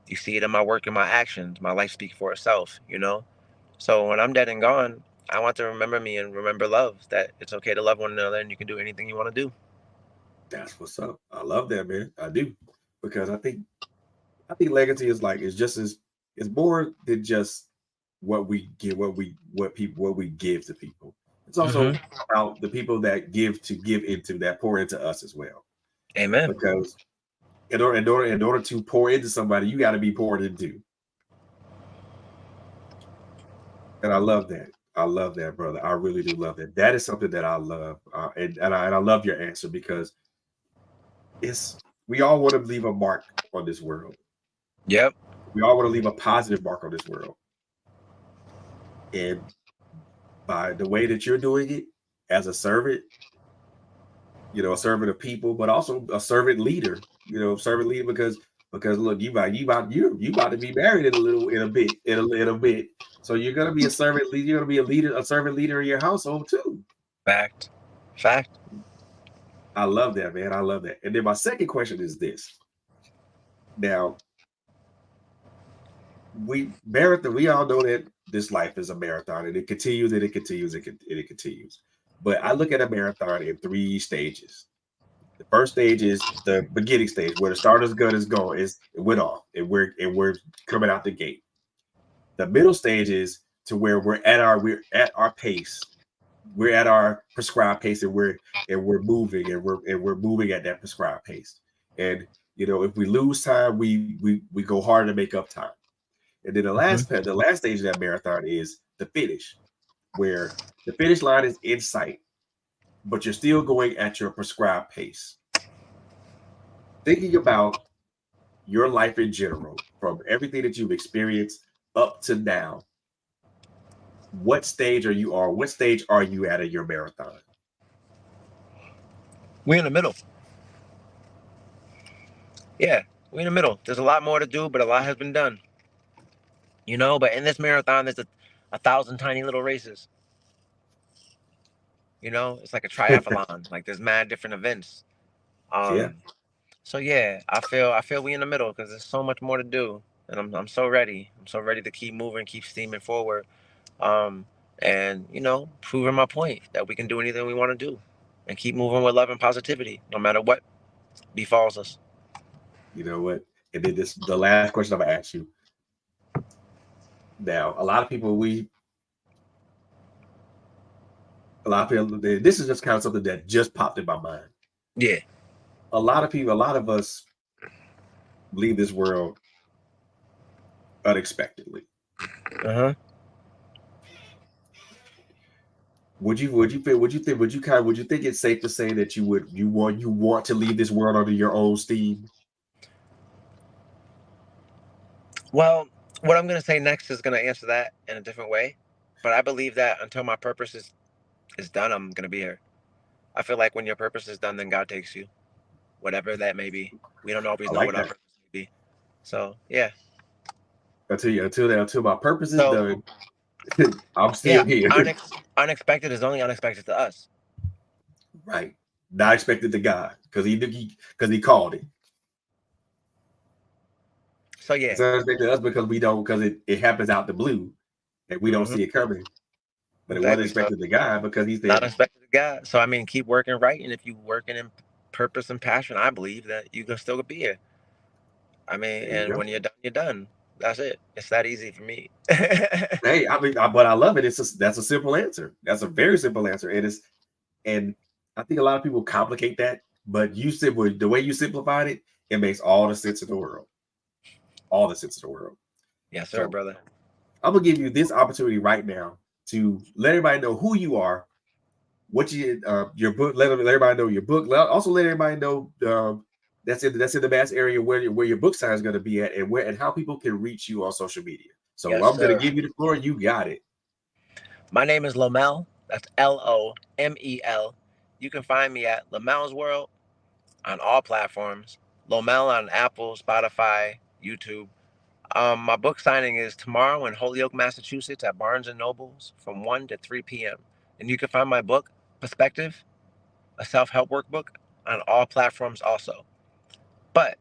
you see it in my work and my actions. My life speaks for itself. So when I'm dead and gone, I want to remember me and remember love, that it's okay to love one another and you can do anything you want to do. That's what's up. I love that, man. I do. Because I think legacy is like it's just as it's more than just what we give, what we give to people. It's Hmm. also about the people that give into that pour into us as well. Amen. Because in order to pour into somebody, you got to be poured into. And I love that. I love that, brother. I really do love that. That is something that I love, and I love your answer because it's we all want to leave a mark on this world. Yep. We all want to leave a positive mark on this world, and by the way that you're doing it as a servant, a servant of people, but also a servant leader. Servant leader because look, you about to be married in a bit. So you're gonna be a servant leader. You're gonna be a servant leader in your household too. Fact. Fact. I love that, man. I love that. And then my second question is this. Now, we all know that this life is a marathon and it continues and it continues and it continues. But I look at a marathon in three stages. The first stage is the beginning stage where the starter's gun is going, it went off, and we're coming out the gate. The middle stage is to where we're at our pace. We're at our prescribed pace and we're moving and we're moving at that prescribed pace. And if we lose time, we go hard to make up time. And then Hmm. the last stage of that marathon is the finish, where the finish line is in sight, but you're still going at your prescribed pace. Thinking about your life in general, from everything that you've experienced up to now, what stage are you at in your marathon? We in the middle. Yeah, we in the middle. There's a lot more to do, but a lot has been done. But in this marathon, there's a thousand tiny little races. It's like a triathlon. Like there's mad different events. Yeah, Um, so yeah, I feel we in the middle because there's so much more to do, and I'm so ready. I'm so ready to keep moving, keep steaming forward. Um, and proving my point that we can do anything we want to do, and keep moving with love and positivity, no matter what befalls us. you know what? And then the last question I'm gonna ask you. Now, a lot of people, this is just kind of something that just popped in my mind. Yeah. A lot of us leave this world unexpectedly. Uh huh. Would you think it's safe to say that you want to leave this world under your own steam? Well, what I'm gonna say next is gonna answer that in a different way, but I believe that until my purpose is done, I'm gonna be here. I feel like when your purpose is done, then God takes you, whatever that may be. We don't always I know like what our that. purpose may be. So yeah. Until my purpose is So done, I'm yeah, still here. unexpected is only unexpected to us. Right. Not expected to God because he called it. So It's yeah. unexpected to us because we don't because it happens out the blue and we don't Hmm. see it coming. But it wasn't Exactly. So expected to God because he not said, unexpected to God. So I mean, keep working right, and if you working in purpose and passion, I believe that you can still be here. I mean, "There you and go." when you're done, you're done. That's it. It's that easy for me. Hey, I mean, but I love it. That's a simple answer. That's a very simple answer. And I think a lot of people complicate that, but you said the way you simplified it, it makes all the sense in the world. All the sense in the world. Yes, sir, So brother. I'm gonna give you this opportunity right now to let everybody know who you are, what your book. Let everybody know your book. Also let everybody know that's in the Bass area where your book sign is going to be at, and where and how people can reach you on social media. So Yes, I'm going to sir. give you the floor. You got it. My name is Lomel. That's Lomel. You can find me at Lomel's World on all platforms. Lomel on Apple, Spotify, YouTube. My book signing is tomorrow in Holyoke, Massachusetts at Barnes and Nobles from 1 to 3 p.m. And you can find my book, Perspective, a self-help workbook, on all platforms also. But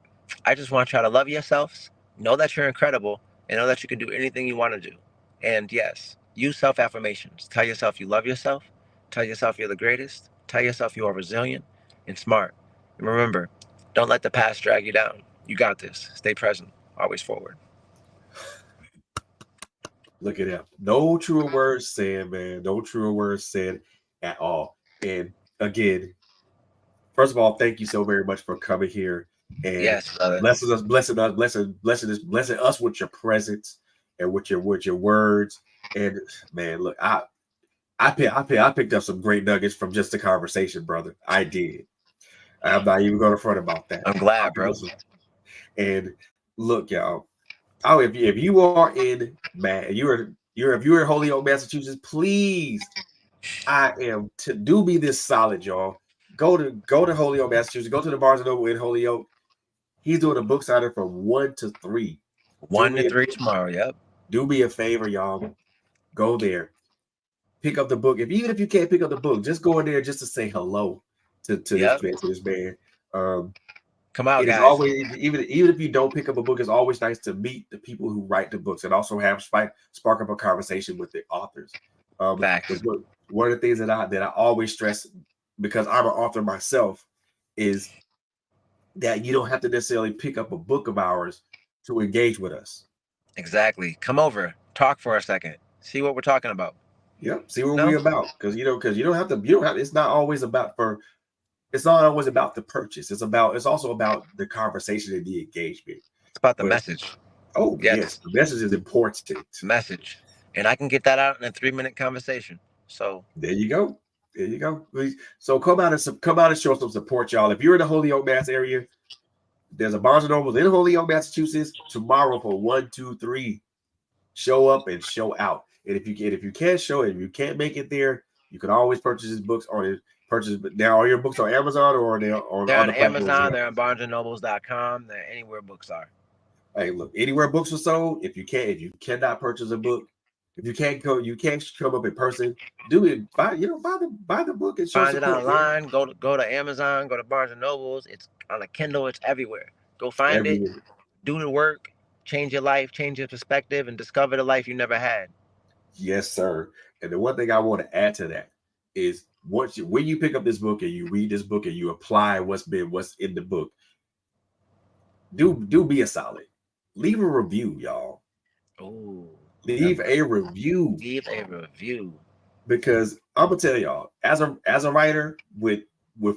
I just want y'all to love yourselves, know that you're incredible, and know that you can do anything you want to do. And yes, use self affirmations. Tell yourself you love yourself. Tell yourself you're the greatest. Tell yourself you are resilient and smart. And remember, don't let the past drag you down. You got this. Stay present, always forward. Look at that. No truer words said, man. No truer words said at all. And again, first of all, thank you so very much for coming here and Yes, brother. blessing us with your presence and with your words. And man, look, I picked up some great nuggets from just the conversation, brother. I did. I'm not even going to front about that. I'm I glad, picked bro. up some, and look, y'all. Oh, if you are in man, you're if you're in Holyoke, Massachusetts, please, I am to do me this solid, y'all. Go to Holyoke, Massachusetts. Go to the Barnes and Noble in Holyoke. He's doing a book signing from 1 to 3. Do 1 to me a 3 tomorrow. Yep. do me a favor, y'all. Go there. Pick up the book. Even if you can't pick up the book, just go in there just to say hello Yep. to this man. Um, Come out, it is guys. always even if you don't pick up a book, it's always nice to meet the people who write the books and also have spark up a conversation with the authors. Facts. One of the things that I always stress because I'm an author myself is that you don't have to necessarily pick up a book of ours to engage with us. Exactly. Come over. Talk for a second. See what we're talking about. Yep, see what No? we're about because you don't have it's not always about for it's not always about the purchase. It's also about the conversation and the engagement. It's about the But message. oh yes, Yes, the message is important. message. And I can get that out in a 3 minute conversation. So, There you go. There you go. So come out and show some support, y'all. If you're in the Holyoke, Mass area, there's a Barnes and Nobles in Holyoke, Massachusetts tomorrow for 1, 2, 3. Show up and show out. And if you can't show it, if you can't make it there, you can always purchase his books on his purchase. Now, are your books on Amazon or are they on they're on other platforms as Amazon, well? they're on barnesandnobles.com, they're anywhere books are. Hey, look, anywhere books are sold. If you cannot purchase a book, if you can't come up in person, do it. Buy the book and show Find it support, man. online, go to Amazon, go to Barnes and Nobles. It's on a Kindle, it's everywhere. Go find it, Everywhere. do the work, change your life, change your perspective, and discover the life you never had. Yes, sir. And the one thing I want to add to that is when you pick up this book and you read this book and you apply what's in the book, do be a solid. Leave a review, y'all. Ooh. Leave a review Leave a review. because I'm gonna tell y'all, as a writer with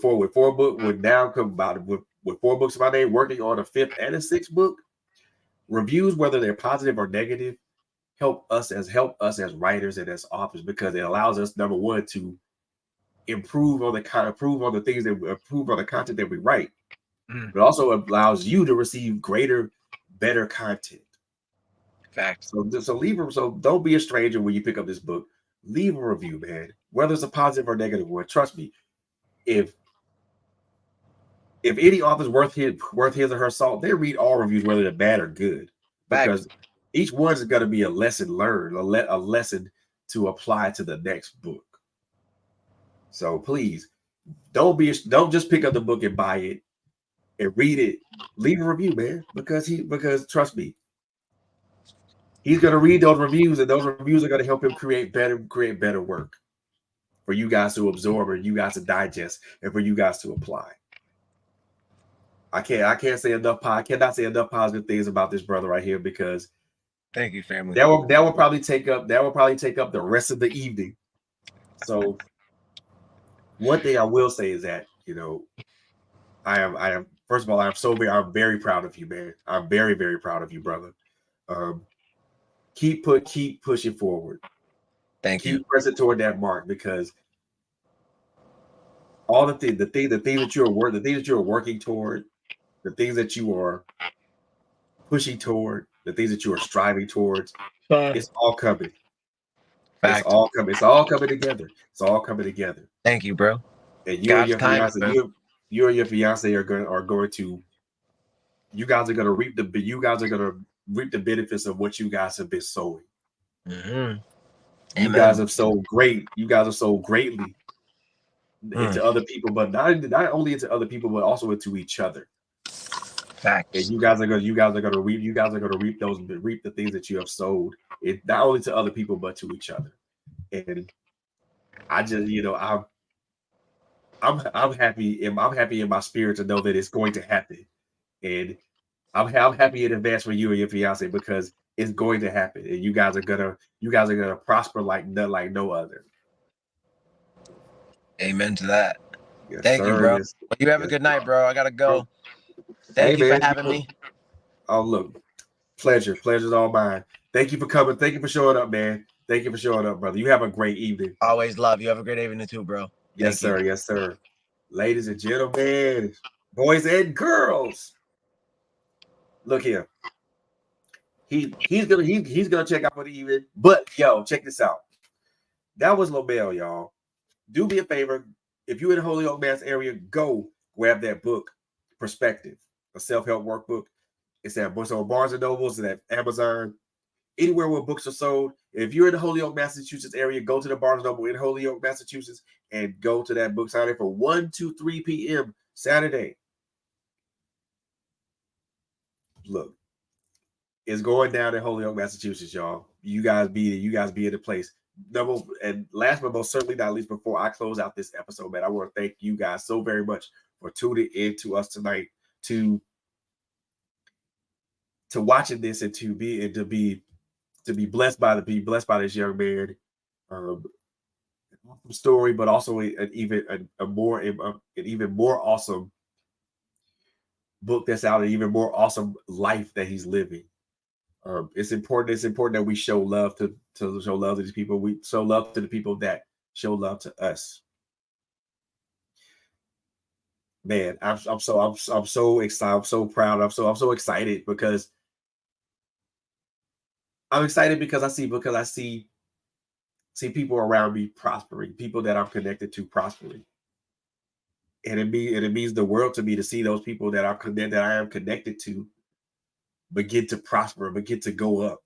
four book with now come about with 4 books in my name, working on a 5th and a 6th book, reviews, whether they're positive or negative, help us as writers and as authors because it allows us number one to improve on the things that improve on the content that we write, Mm, but also allows you to receive better content. fact. So don't be a stranger when you pick up this book. Leave a review, man. Whether it's a positive or negative one. Trust me, if any author's worth his or her salt, they read all reviews, whether they're bad or good, Facts. because each one is going to be a lesson learned, a lesson to apply to the next book. So please don't just pick up the book and buy it and read it. Leave a review, man, because trust me, he's going to read those reviews, and those reviews are going to help him create better work for you guys to absorb and you guys to digest and for you guys to apply. I cannot say enough positive things about this brother right here because Thank you, family. that will probably take up the rest of the evening. So one thing I will say is that, I am first of all, I'm very proud of you, man. I'm very, very proud of you, brother. Um, keep pushing forward. Thank you. Keep pressing toward that mark, because all the things that you're working toward, the things that you are pushing toward, the things that you are striving towards, Sorry. it's all coming. It's Fact. all coming. It's all coming together. It's all coming together. Thank you, bro. And God's timing, man. you and your fiance are going to you guys are going to reap the benefits of what you guys have been sowing. Hmm. You Amen. guys have sold great. You guys have sold greatly Mm. into other people, but not only into other people, but also into each other. And Facts. reap the things that you have sold. It not only to other people, but to each other. And I just, I'm happy in my spirit to know that it's going to happen. And I'm happy in advance for you and your fiance, because it's going to happen, and you guys are gonna prosper like no other. Amen to that. Yes, Thank you, sir. bro. Yes, Well, you have a yes, good night, bro. I gotta bro. go. Hey, Thank you for man. having me. Oh, look, pleasure's all mine. Thank you for coming. Thank you for showing up, man. Thank you for showing up, brother. You have a great evening. Always love you. Have a great evening too, bro. Yes, Thank you. sir. Yes, sir. Ladies and gentlemen, boys and girls, look here. He's gonna check out for the evening. But yo, check this out. That was Lomel, y'all. Do me a favor. If you're in the Holyoke, Mass area, go grab that book, Perspective, a self-help workbook. It's at Barnes and Nobles and at Amazon, anywhere where books are sold. If you're in the Holyoke, Massachusetts area, go to the Barnes and Noble in Holyoke, Massachusetts, and go to that book signing for 1 to 3 p.m. Saturday. Look, it's going down in Holyoke, Massachusetts, y'all. You guys be in the place. And last but most certainly not least, before I close out this episode, man, I want to thank you guys so very much for tuning in to us tonight, to watching this, and to be blessed by this young man. Um, Story, but also an even more awesome book that's out, and even more awesome life that he's living. It's important. It's important that we show love to show love to these people. We show love to the people that show love to us. Man, I'm so excited. I'm so proud. I'm so excited because I see people around me prospering, people that I'm connected to prospering. And it means the world to me to see those people that I am connected to begin to prosper, begin to go up.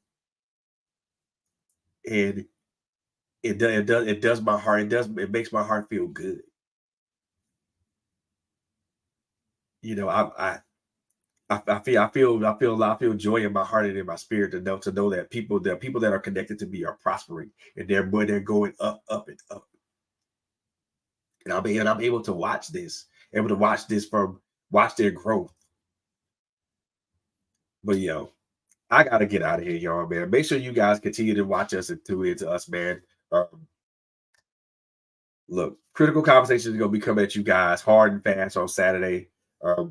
And it does my heart. It makes my heart feel good. You know, I feel joy in my heart and in my spirit to know that people that are connected to me are prospering, and they're going up, up and up. And I'm able to watch this from watch their growth. But yo, I gotta get out of here, y'all, man. Make sure you guys continue to watch us and tune into us, man. Look, Critical Conversations is gonna be coming at you guys hard and fast on Saturday.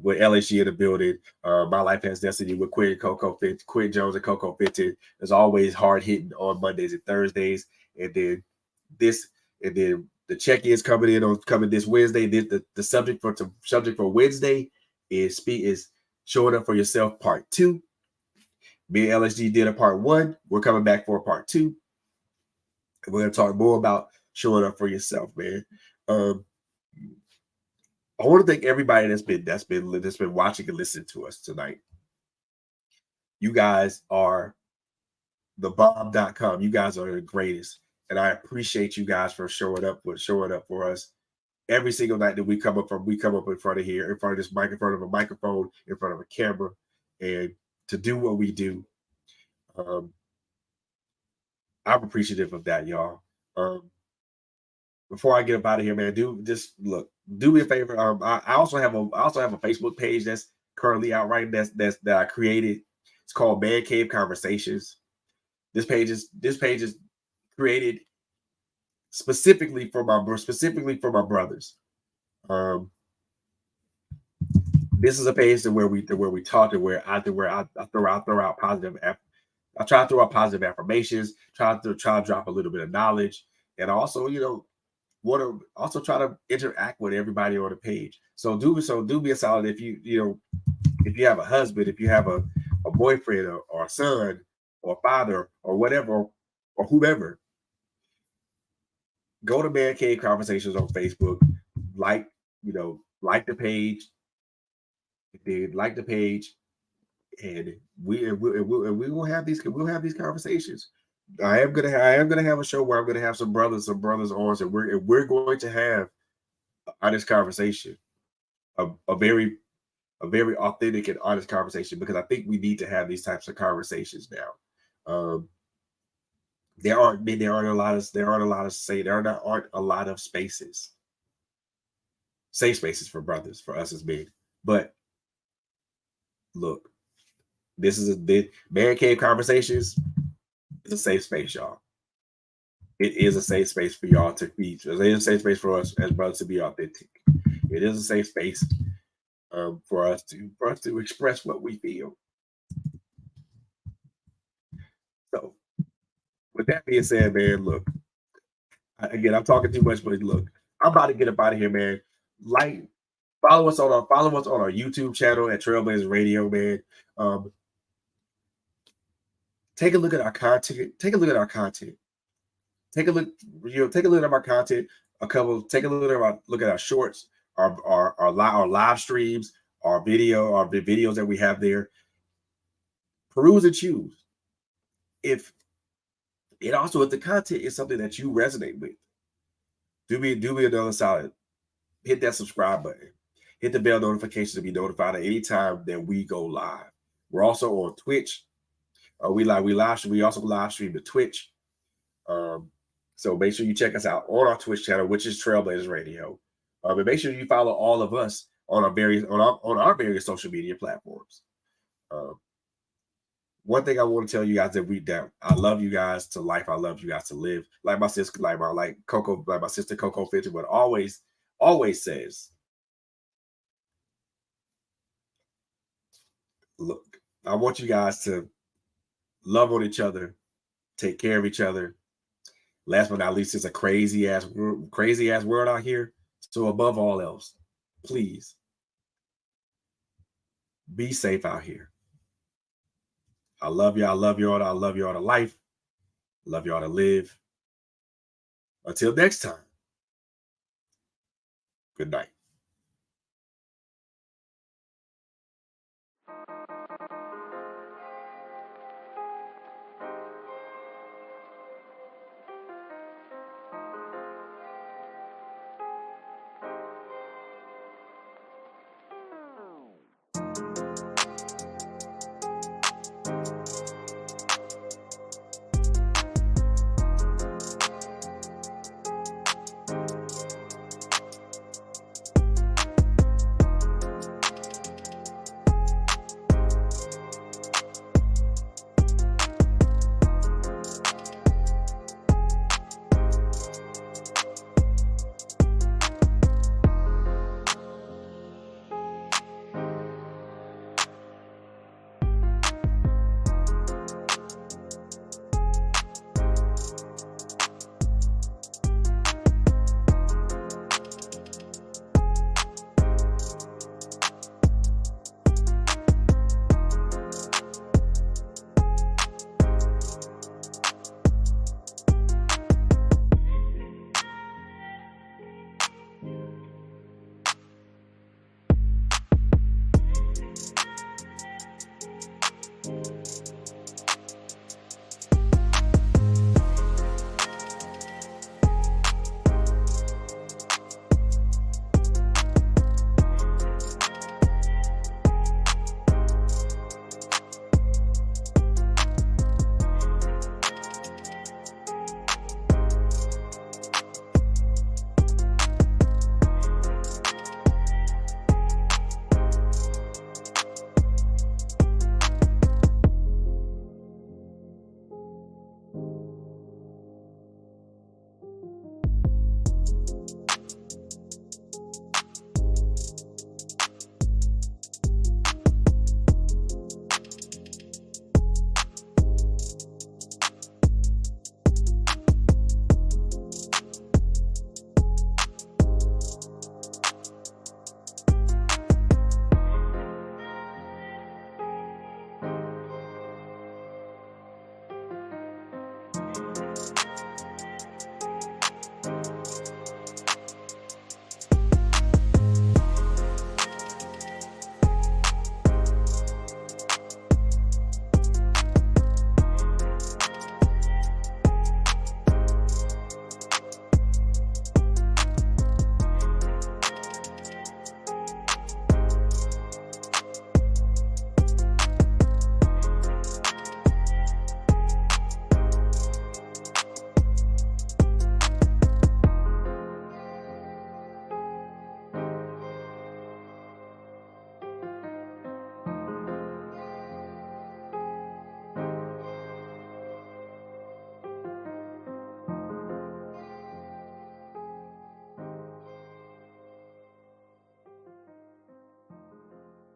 With LSG in the building, My Life Has Destiny with Quinn Jones and Coco Fitton. As always, hard hitting on Mondays and Thursdays, and then this, and then the check-ins coming this Wednesday. The subject for Wednesday is showing up for yourself part 2. Me and LSG did a part 1. We're coming back for a part 2. And we're gonna talk more about showing up for yourself, man. Um, I want to thank everybody that's been watching and listening to us tonight. You guys are the bomb.com. You guys are the greatest. And I appreciate you guys for showing up for us every single night that we come up in front of here, in front of this mic, in front of a microphone, in front of a camera, and to do what we do. I'm appreciative of that, y'all. Before I get up out of here, man, do me a favor. I also have a Facebook page that's currently out right that I created. It's called Man Cave Conversations. This page is created specifically for my brothers. This is a page where we talk, to where I throw out positive. I try to throw out positive affirmations. Try to drop a little bit of knowledge, and also, want to also try to interact with everybody on the page. So do me a solid, if if you have a husband, if you have a boyfriend, or a son, or a father, or whatever, or whomever, go to Man Cave Conversations on Facebook, like like the page, like the page, and we will have these conversations. I am gonna have a show where I'm gonna have some brothers on, and we're going to have honest conversation, a very authentic and honest conversation, because I think we need to have these types of conversations now. There aren't a lot of spaces, safe spaces for brothers, for us as men. But look, this is a Man Cave Conversations. It's a safe space, y'all. It is a safe space for y'all to be. It is a safe space for us as brothers to be authentic. It is a safe space for us to express what we feel. So, with that being said, man, look, again, I'm talking too much, but look, I'm about to get up out of here, man. Like, follow us on our YouTube channel at Trailblazer Radio, man. Take a look at our content. Take a look at our content. Take a look at our content. Take a look at our shorts, our live streams, our videos that we have there. Peruse and choose. If the content is something that you resonate with, do me another solid. Hit that subscribe button. Hit the bell notification to be notified at any time that we go live. We're also on Twitch. We also live stream to Twitch. So make sure you check us out on our Twitch channel, which is Trailblazers Radio. And make sure you follow all of us on our various social media platforms. One thing I want to tell you guys that I love you guys to life. I love you guys to live. Like my sister, like my sister Coco Fitch, but always says, look, I want you guys to love on each other, take care of each other. Last but not least, it's a crazy ass world out here. So above all else, please be safe out here. I love you. I love you all. I love you all to life. I love you all to live. Until next time. Good night.